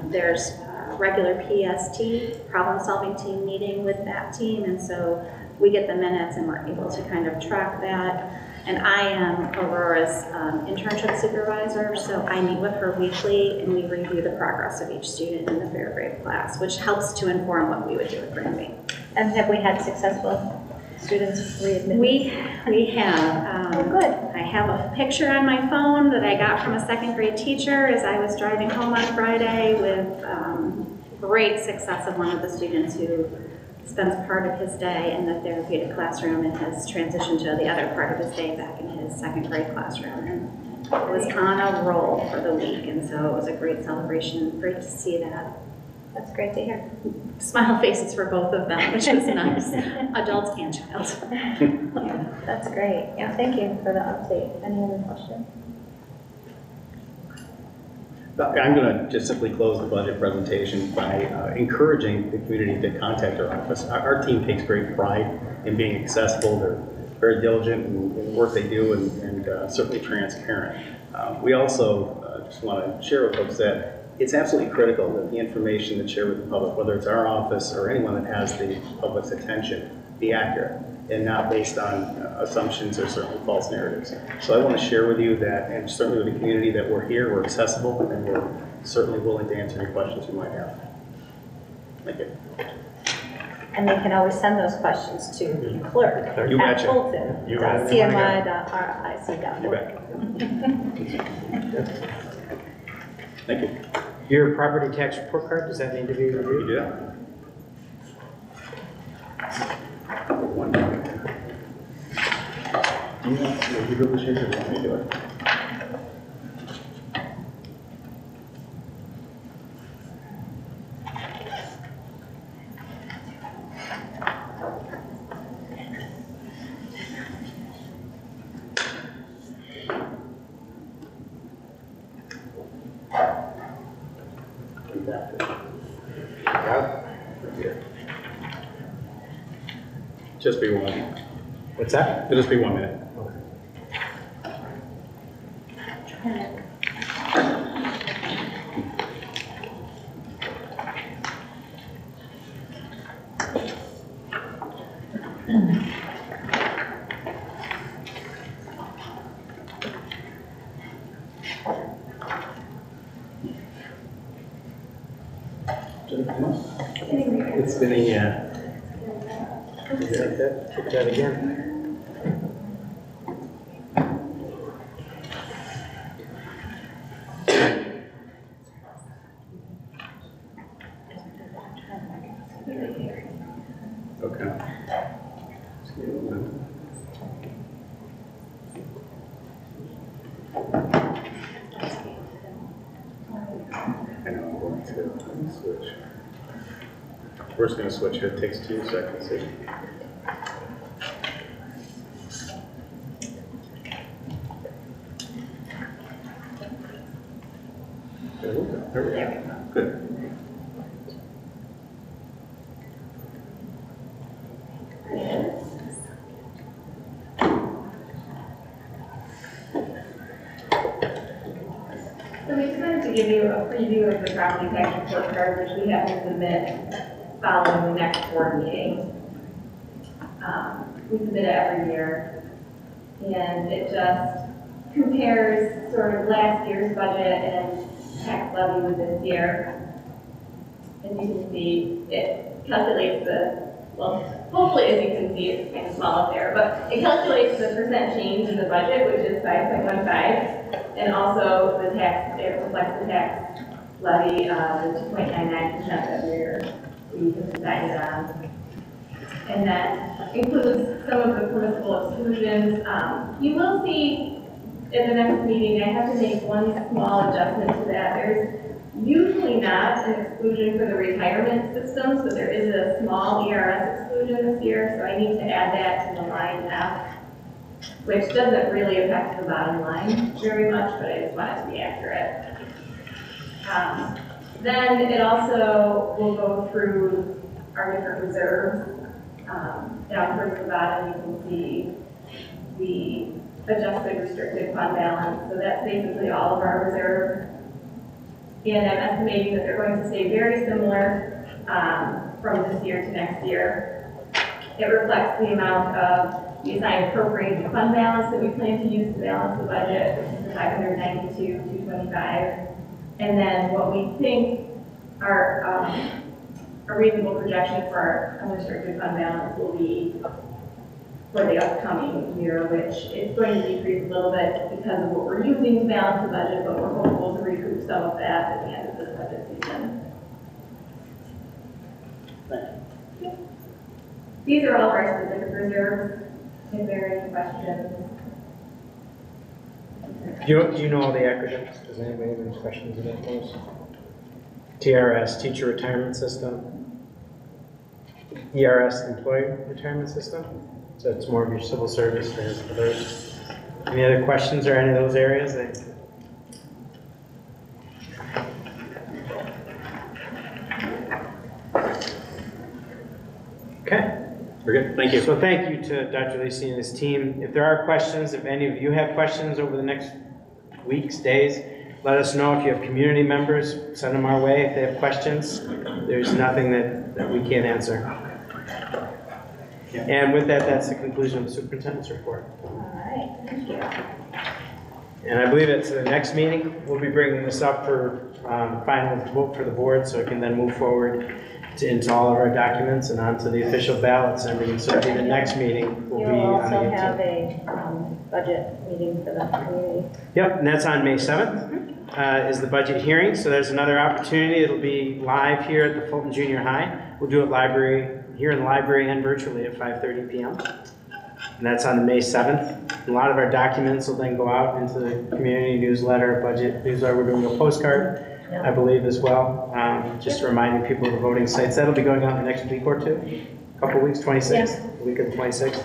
There's regular PST, problem-solving team meeting with that team, and so we get the minutes and we're able to kind of track that. And I am Aurora's internship supervisor, so I meet with her weekly and we review the progress of each student in the Fairgrave class, which helps to inform what we would do at Granby. And have we had successful students readmitted? We have. Oh, good. I have a picture on my phone that I got from a second grade teacher as I was driving home on Friday with great success of one of the students who spends part of his day in the therapeutic classroom and has transitioned to the other part of his day back in his second grade classroom. And it was on a roll for the week, and so it was a great celebration. Great to see that. That's great to hear. Smile faces for both of them, which was nice. Adults and child. Yeah, that's great. Yeah, thank you for the update. Any other questions? I'm going to just simply close the budget presentation by encouraging the community to contact our office. Our team takes great pride in being accessible. They're very diligent in the work they do and certainly transparent. We also just want to share with folks that it's absolutely critical that the information that's shared with the public, whether it's our office or anyone that has the public's attention, be accurate and not based on assumptions or certainly false narratives. So I want to share with you that, and certainly with the community, that we're here, we're accessible, and we're certainly willing to answer any questions you might have. Thank you. And they can always send those questions to the clerk at fulton.cmi.ric.org. Thank you. Your property tax report card, does that need to be reviewed? You do that. One minute. You go to share or want me to do it? Just be 1 minute. What's that? It'll just be 1 minute. It's been a, Take that again. okay. I know, I'm going to switch. We're just going to switch. It takes 2 seconds. There we go. There we go. Good. So we just wanted to give you a preview of the property tax report card, which we have to submit following the next board meeting. We submit it every year, and it just compares sort of last year's budget and tax levy with this year. And you can see it calculates well, hopefully as you can see, it's kind of small up there, but it calculates the percent change in the budget, which is 5.15, and also the tax, it reflects the tax levy, the 2.99% that we have decided on. And that includes some of the permissible exclusions. You will see in the next meeting, I have to make one small adjustment to that. There's usually not an exclusion for the retirement system, so there is a small ERS exclusion this year, so I need to add that to the line F, which doesn't really affect the bottom line very much, but I just want it to be accurate. Then it also will go through our different reserves. Down towards the bottom, you can see the adjusted restricted fund balance, so that's basically all of our reserves. And I'm estimating that they're going to stay very similar from this year to next year. It reflects the amount of the assigned appropriated fund balance that we plan to use to balance the budget, which is the $592,225. And then what we think are a reasonable projection for our unrestricted fund balance will be for the upcoming year, which is going to decrease a little bit because of what we're using to balance the budget, but we're hopeful to recoup some of that at the end of this budget season. These are all of our specific reserves. If there are any questions. Do you know all the acronyms? Does anybody have any questions about those? TRS, Teacher Retirement System. ERS, Employee Retirement System. So it's more of your civil service for those. Any other questions or any of those areas? Okay. We're good. Thank you. So thank you to Dr. Lacey and his team. If there are questions, if any of you have questions over the next weeks, days, let us know. If you have community members, send them our way if they have questions. There's nothing that we can't answer. And with that, that's the conclusion of the superintendent's report. All right, thank you. And I believe it's the next meeting. We'll be bringing this up for final vote for the board so it can then move forward into all of our documents and onto the official ballots. And then so the next meeting will be You'll on the also 18th. have a budget meeting for the community. Yep, and that's on May 7th is the budget hearing. So there's another opportunity. It'll be live here at the Fulton Junior High. We'll do it here in the library and virtually at 5:30 p.m. And that's on May 7th. A lot of our documents will then go out into the community newsletter, budget newsletter. We're doing a postcard, I believe, as well. Just reminding people of the voting sites. That'll be going on the next week or two. A couple weeks, 26th, the week of the 26th.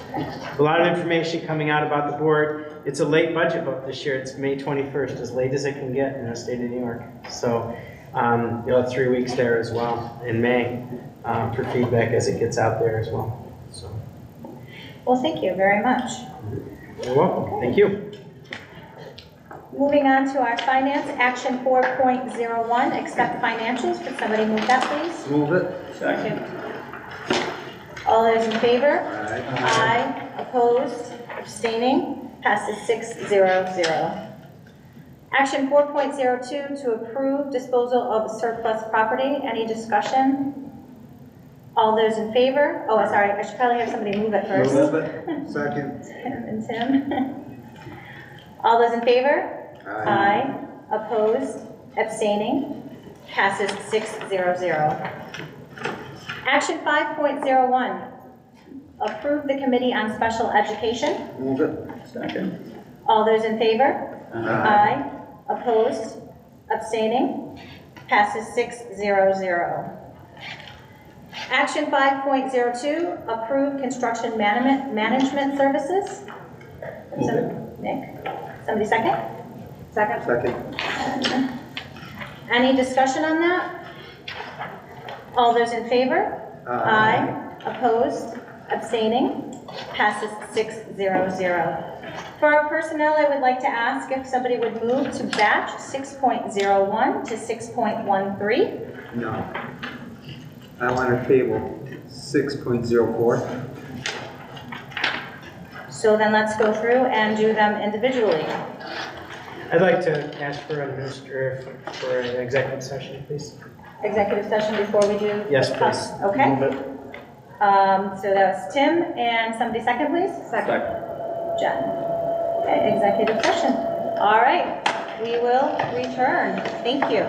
A lot of information coming out about the board. It's a late budget vote this year. It's May 21st, as late as it can get in the state of New York. So you'll have 3 weeks there as well in May for feedback as it gets out there as well. So. Well, thank you very much. You're welcome. Thank you. Moving on to our finance, action 4.01, accept financials. Could somebody move that, please? Move it. Second. All those in favor? Aye. Opposed? Abstaining? Passes 6-0-0. Action 4.02 to approve disposal of surplus property. Any discussion? All those in favor? Oh, sorry, I should probably have somebody move it first. Move it. Second. Tim and Tim. All those in favor? Aye. Opposed? Abstaining? Passes 600. Action 5.01, approve the Committee on Special Education. Move it. Second. All those in favor? Aye. Opposed? Abstaining? Passes 600. Action 5.02, approve construction management services. Move it. Nick, somebody second? Second. Second. Any discussion on that? All those in favor? Aye. Opposed? Abstaining? Passes 600. For our personnel, I would like to ask if somebody would move to batch 6.01 to 6.13. No. I want to table 6.04. So then let's go through and do them individually. I'd like to ask for for an executive session, please. Executive session before we do? Yes, please. Okay. Move it. So that was Tim, and somebody second, please? Second. Jen. Okay, executive session. All right, we will return. Thank you.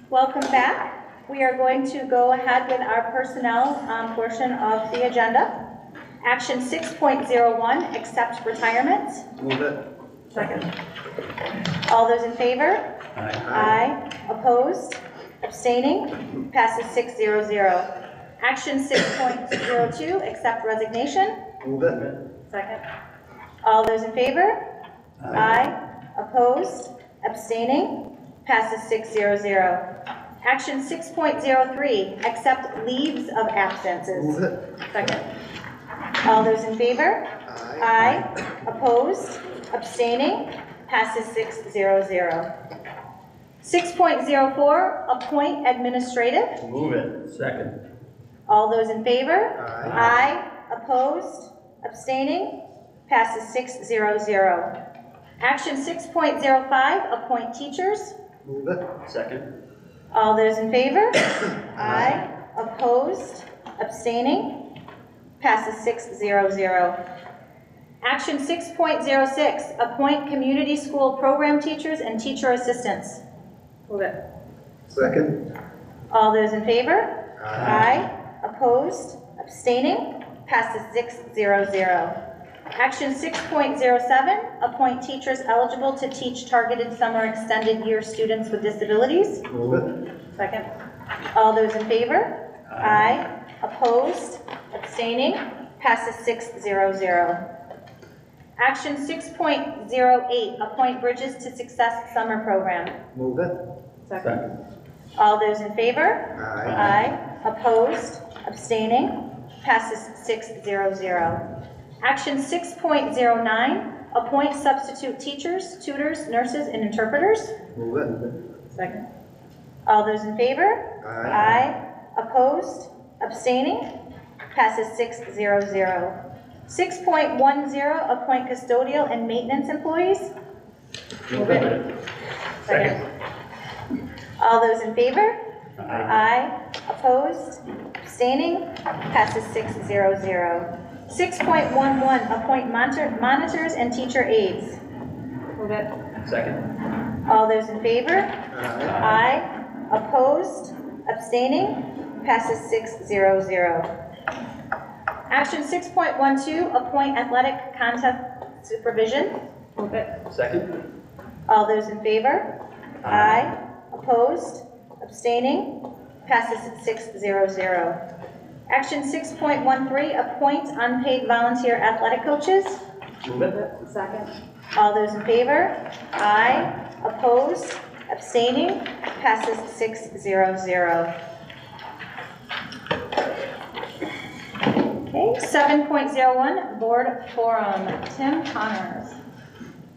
Welcome back. We are going to go ahead with our personnel portion of the agenda. Action 6.01, accept retirements. Move it. Second. All those in favor? Aye. Opposed? Abstaining? Passes 6-0-0. Action 6.02, accept resignation. Move it. Second. All those in favor? Aye. Opposed? Abstaining? Passes 6-0-0. Action 6.03, accept leaves of absences. Move it. Second. All those in favor? Aye. Opposed? Abstaining? Passes 6-0-0. 6.04, appoint administrative. Move it. Second. All those in favor? Aye. Opposed? Abstaining? Passes 6-0-0. Action 6.05, appoint teachers. Move it. Second. All those in favor? Aye. Opposed? Abstaining? Passes 6-0-0. Action 6.06, appoint community school program teachers and teacher assistants. Move it. Second. All those in favor? Aye. Opposed? Abstaining? Passes 6-0-0. Action 6.07, appoint teachers eligible to teach targeted summer extended year students with disabilities. Move it. Second. All those in favor? Aye. Opposed? Abstaining? Passes 6-0-0. Action 6.08, appoint Bridges to Success summer program. Move it. Second. All those in favor? Aye. Opposed? Abstaining? Passes 6-0-0. Action 6.09, appoint substitute teachers, tutors, nurses, and interpreters. Move it. Second. All those in favor? Aye. Opposed? Abstaining? Passes 6-0-0. 6.10, appoint custodial and maintenance employees. Move it. Second. All those in favor? Aye. Opposed? Abstaining? Passes 6-0-0. 6.11, appoint monitors and teacher aides. Move it. Second. All those in favor? Aye. Opposed? Abstaining? Passes 6-0-0. Action 6.12, appoint athletic contest supervision. Move it. Second. All those in favor? Aye. Opposed? Abstaining? Passes 6-0-0. Action 6.13, appoint unpaid volunteer athletic coaches. Move it. Second. All those in favor? Aye. Opposed? Abstaining? Passes 6-0-0. Okay, 7.01, board forum. Tim Connors.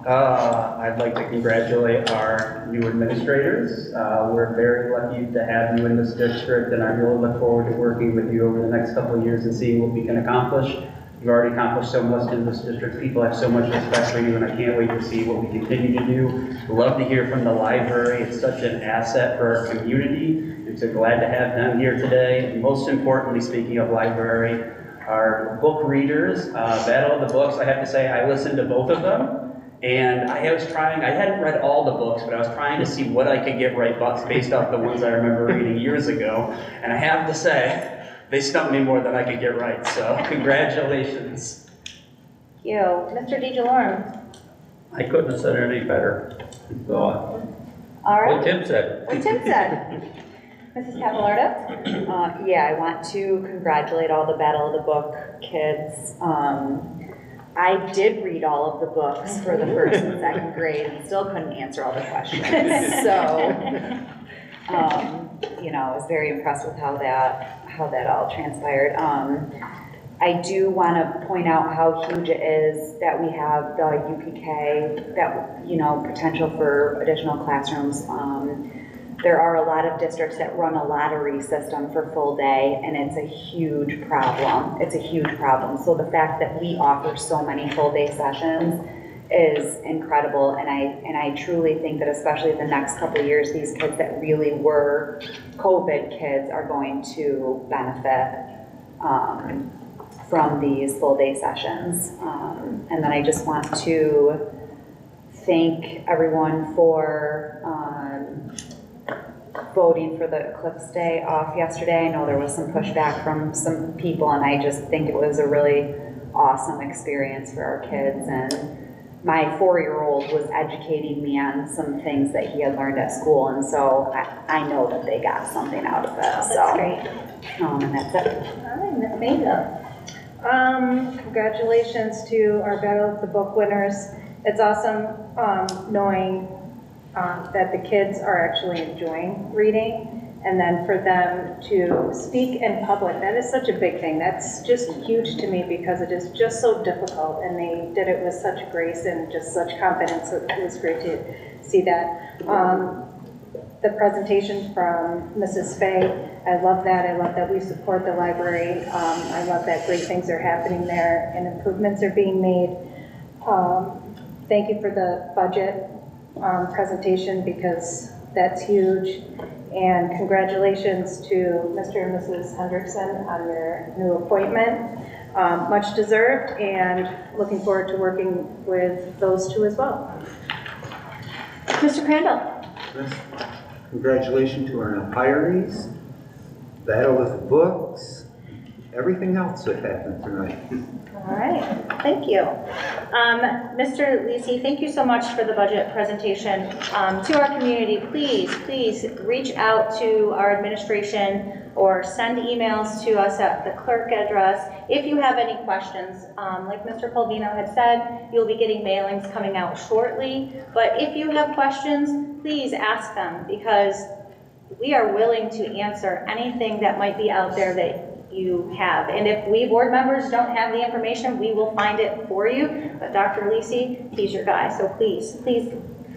I'd like to congratulate our new administrators. We're very lucky to have you in this district, and I really look forward to working with you over the next couple of years and seeing what we can accomplish. You've already accomplished so much in this district. People have so much respect for you, and I can't wait to see what we continue to do. Love to hear from the library. It's such an asset for our community, and so glad to have them here today. And most importantly, speaking of library, our book readers, Battle of the Books, I have to say I listened to both of them. And I hadn't read all the books, but I was trying to see what I could get right based off the ones I remember reading years ago. And I have to say, they stumped me more than I could get right. So congratulations. Thank you. Mr. DeJalorme. I couldn't have said it any better. So, All right. what Tim said. What Tim said. Mrs. Capilardo? Yeah, I want to congratulate all the Battle of the Book kids. I did read all of the books for the first and second grade and still couldn't answer all the questions. So, I was very impressed with how that all transpired. I do want to point out how huge it is that we have the UPK, that, potential for additional classrooms. There are a lot of districts that run a lottery system for full day, and it's a huge problem. It's a huge problem. So the fact that we offer so many full day sessions is incredible, and I truly think that especially the next couple of years, these kids that really were COVID kids are going to benefit from these full day sessions. And then I just want to thank everyone for voting for the Eclipse Day off yesterday. I know there was some pushback from some people, and I just think it was a really awesome experience for our kids. And my 4-year-old was educating me on some things that he had learned at school, and so I know that they got something out of it. That's So, great. and that's it. All right, Ms. Mesa. Congratulations to our Battle of the Book winners. It's awesome knowing that the kids are actually enjoying reading, and then for them to speak in public, that is such a big thing. That's just huge to me because it is just so difficult, and they did it with such grace and just such confidence. So it was great to see that. The presentation from Mrs. Fay, I love that. I love that we support the library. I love that great things are happening there and improvements are being made. Thank you for the budget presentation because that's huge. And congratulations to Mr. and Mrs. Hendrickson on your new appointment. Much deserved, and looking forward to working with those two as well. Mr. Crandall. Congratulations to our retirees, Battle of the Books, everything else that happened tonight. All right, thank you. Mr. Lisi, thank you so much for the budget presentation. To our community, please reach out to our administration or send emails to us at the clerk address if you have any questions. Like Mr. Polvino had said, you'll be getting mailings coming out shortly, but if you have questions, please ask them because we are willing to answer anything that might be out there that you have. And if we board members don't have the information, we will find it for you. But Dr. Lisi, he's your guy. So please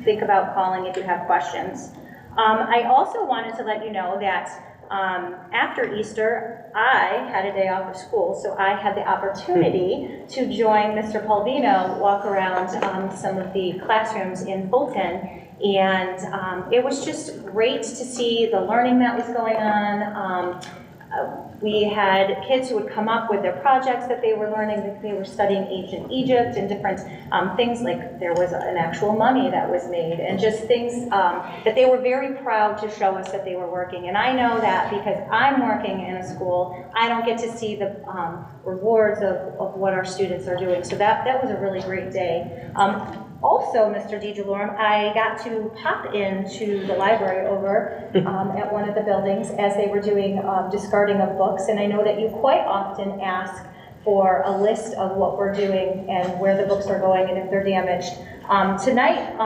think about calling if you have questions. I also wanted to let you know that after Easter, I had a day off of school, so I had the opportunity to join Mr. Polvino, walk around some of the classrooms in Fulton. And it was just great to see the learning that was going on. We had kids who would come up with their projects that they were learning, that they were studying ancient Egypt and different things, like there was an actual mummy that was made, and just things that they were very proud to show us that they were working. And I know that because I'm working in a school, I don't get to see the rewards of what our students are doing. So that was a really great day. Also, Mr. DeJalorum, I got to pop into the library over at one of the buildings as they were doing discarding of books, and I know that you quite often ask for a list of what we're doing and where the books are going and if they're damaged. Tonight,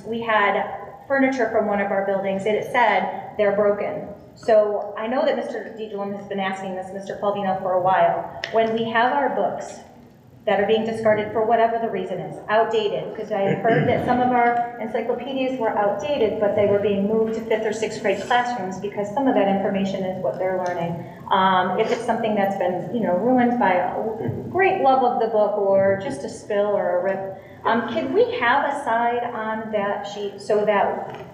we had furniture from one of our buildings, and it said they're broken. So I know that Mr. DeJalorum has been asking this, Mr. Polvino, for a while. When we have our books that are being discarded for whatever the reason is, outdated, because I had heard that some of our encyclopedias were outdated, but they were being moved to 5th or 6th grade classrooms because some of that information is what they're learning. If it's something that's been, ruined by a great love of the book or just a spill or a rip, can we have a side on that sheet so that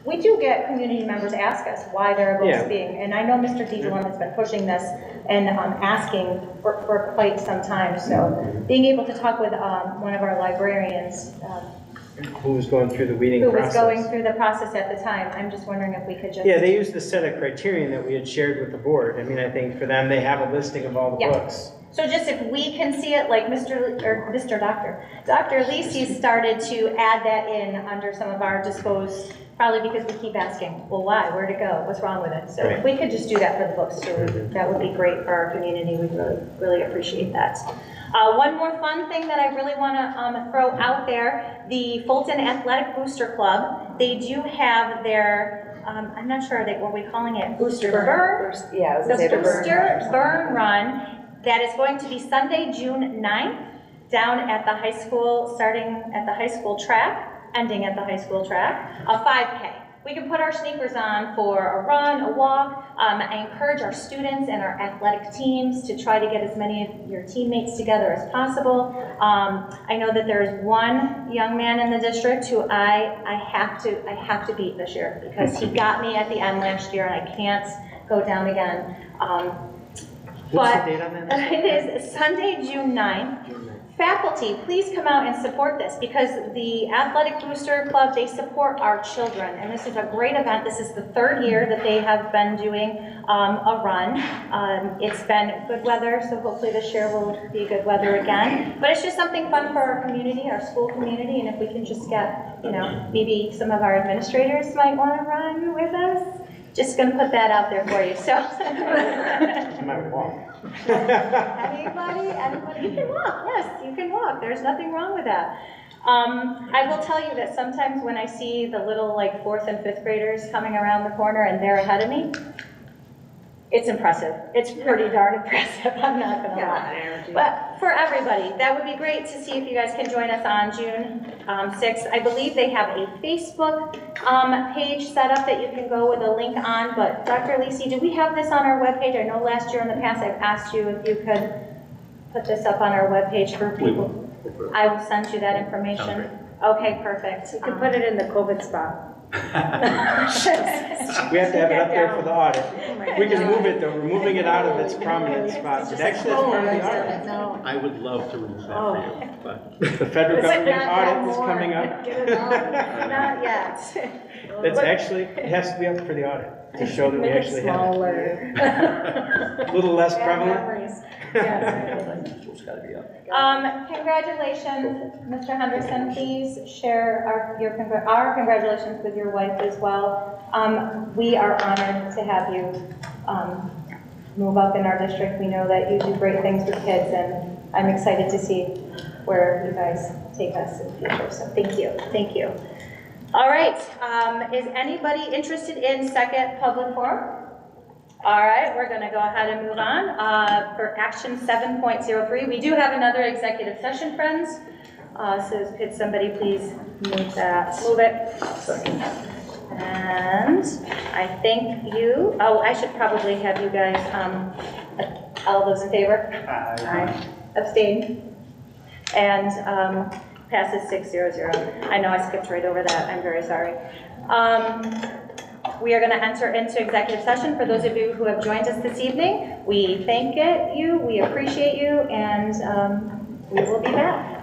we do get community members ask us why there are books being, and I know Mr. DeJalorum has been pushing this and asking for quite some time, so being able to talk with one of our librarians Who was going through the weeding who process. was going through the process at the time, I'm just wondering if we could just... Yeah, they used the set of criterion that we had shared with the board. I mean, I think for them, they have a listing of all the books. So just if we can see it, like Dr. Lisi started to add that in under some of our disposed, probably because we keep asking, well, why, where'd it go, what's wrong with it? So if we could just do that for the books too, that would be great for our community. We'd really appreciate that. One more fun thing that I really want to throw out there, the Fulton Athletic Booster Club, they do have their, I'm not sure, what are we calling it? Booster Burn? Yeah, The Booster Burn Run. That is going to be Sunday, June 9th, down at the high school, starting at the high school track, ending at the high school track, a 5K. We can put our sneakers on for a run, a walk. I encourage our students and our athletic teams to try to get as many of your teammates together as possible. I know that there's one young man in the district who I have to beat this year because he got me at the end last year and I can't go down again. What's the But date on that? it is Sunday, June 9th. June 9th. Faculty, please come out and support this because the Athletic Booster Club, they support our children. And this is a great event. This is the third year that they have been doing a run. It's been good weather, so hopefully this year will be good weather again. But it's just something fun for our community, our school community, and if we can just get, you know, maybe some of our administrators might want to run with us. Just going to put that out there for you. So, I might walk. anybody, you can walk. Yes, you can walk. There's nothing wrong with that. I will tell you that sometimes when I see the little like 4th and 5th graders coming around the corner and they're ahead of me, it's impressive. It's pretty darn impressive. I'm not going to lie. But for everybody, that would be great to see if you guys can join us on June 6th. I believe they have a Facebook page set up that you can go with a link on. But Dr. Lisi, do we have this on our webpage? I know last year in the past I've asked you if you could put this up on our webpage for people. I will send you that information. Okay, perfect. You can put it in the COVID spot. We have to have it up there for the audit. We can move it though, we're moving it out of its prominent spot, but actually that's part of the audit. I would love to remove that for you, but. The federal government audit is coming up. Not yet. That's actually, it has to be up for the audit to show that we actually have it. A little less prevalent. Congratulations, Mr. Henderson. Please share our congratulations with your wife as well. We are honored to have you move up in our district. We know that you do great things with kids, and I'm excited to see where you guys take us in the future. So thank you. Thank you. All right. Is anybody interested in second public forum? All right, we're going to go ahead and move on. For action 7.03, we do have another executive session, friends. So could somebody please move that? Move it. Second. And I thank you. Oh, I should probably have you guys, all those in favor? Aye. Abstain? And passes 6-0-0. I know I skipped right over that. I'm very sorry. We are going to enter into executive session. For those of you who have joined us this evening, we thank you, we appreciate you, and we will be back.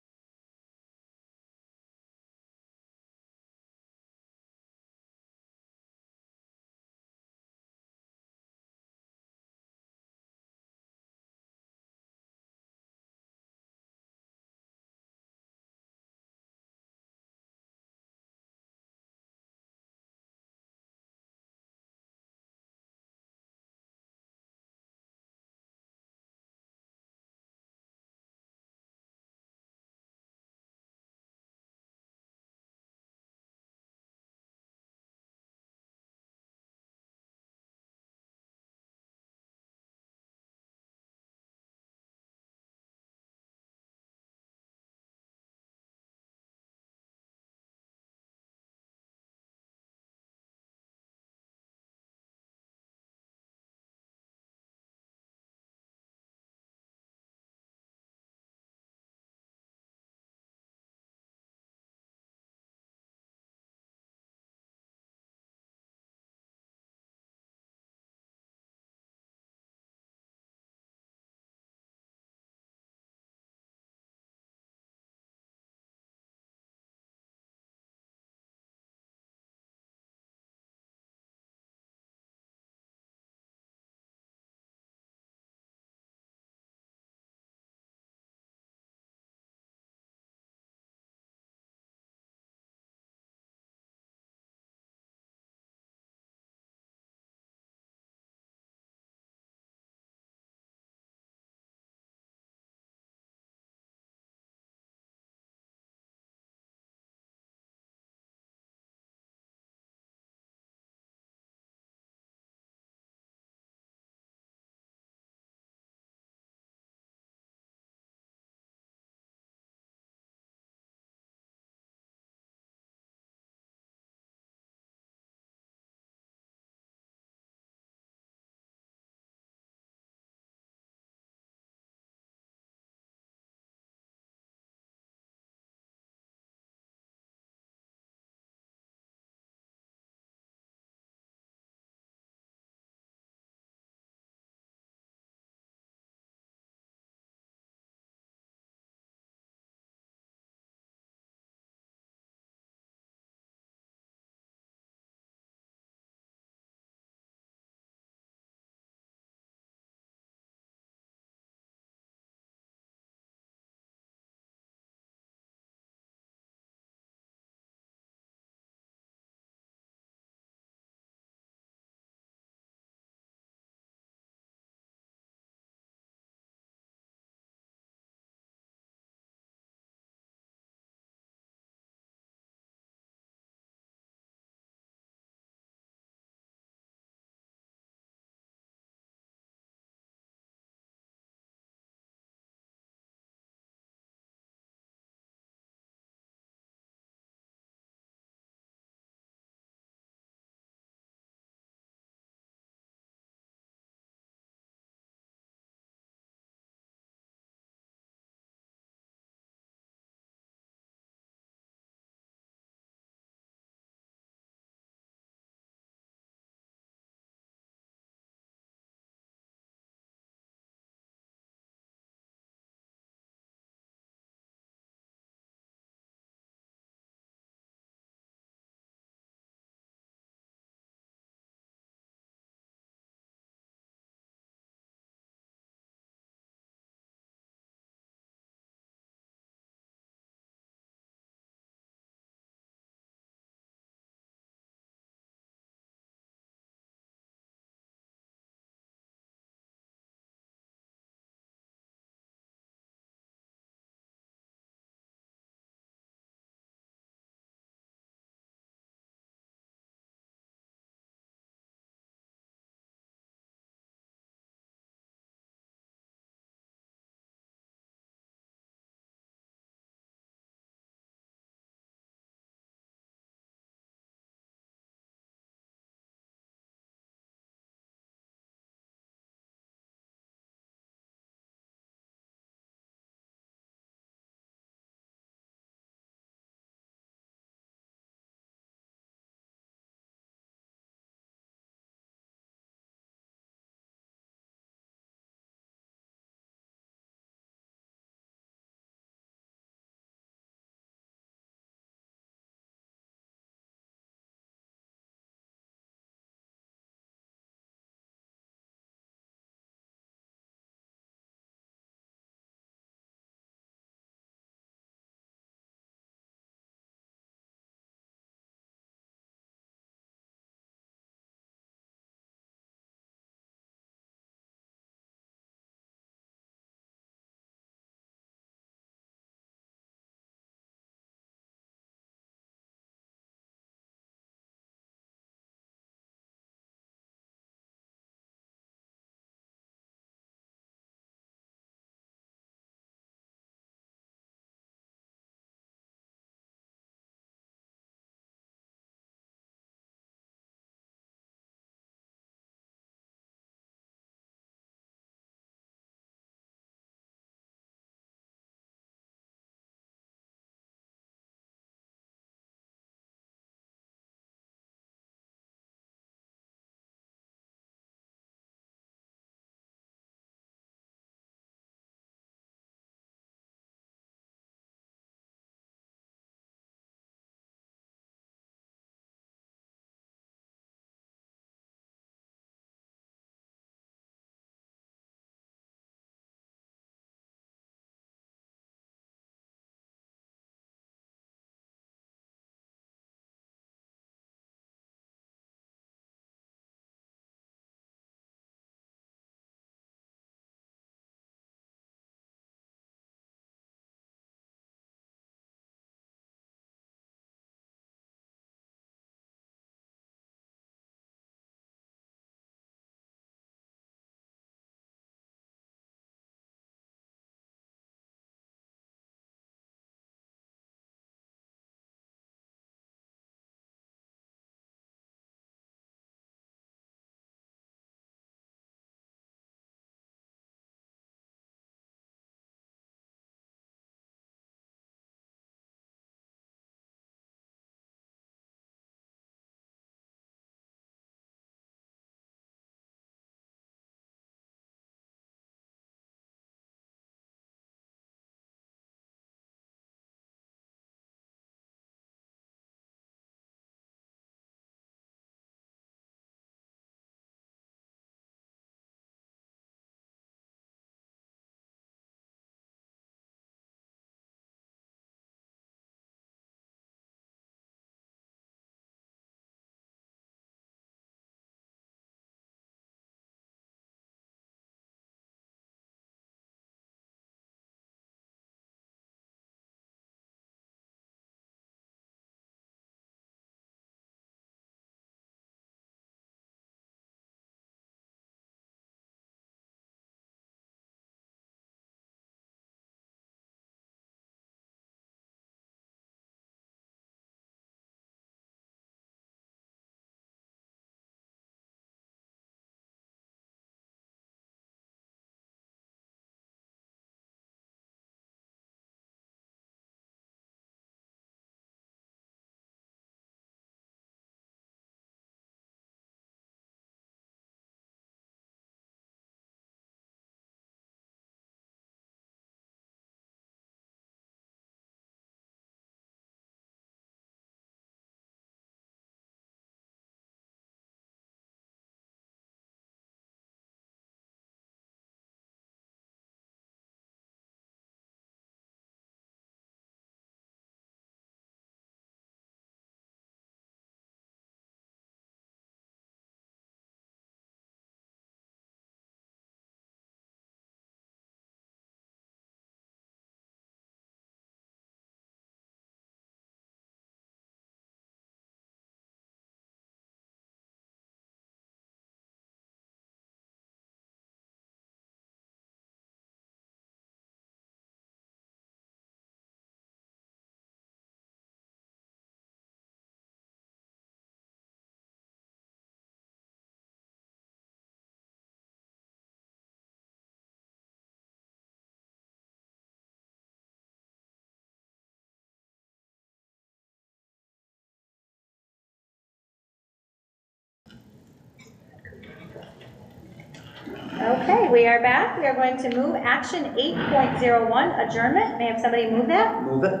Okay, we are back. We are going to move action 8.01, adjournment. May I have somebody move that? Move it.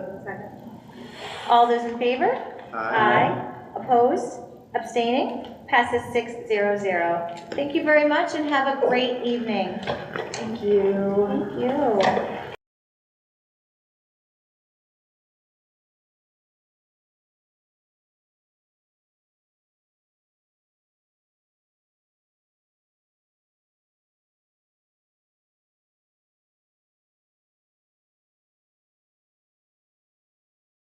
All those in favor? Aye. Opposed? Abstaining? Passes 600. Thank you very much and have a great evening. Thank you. Thank you.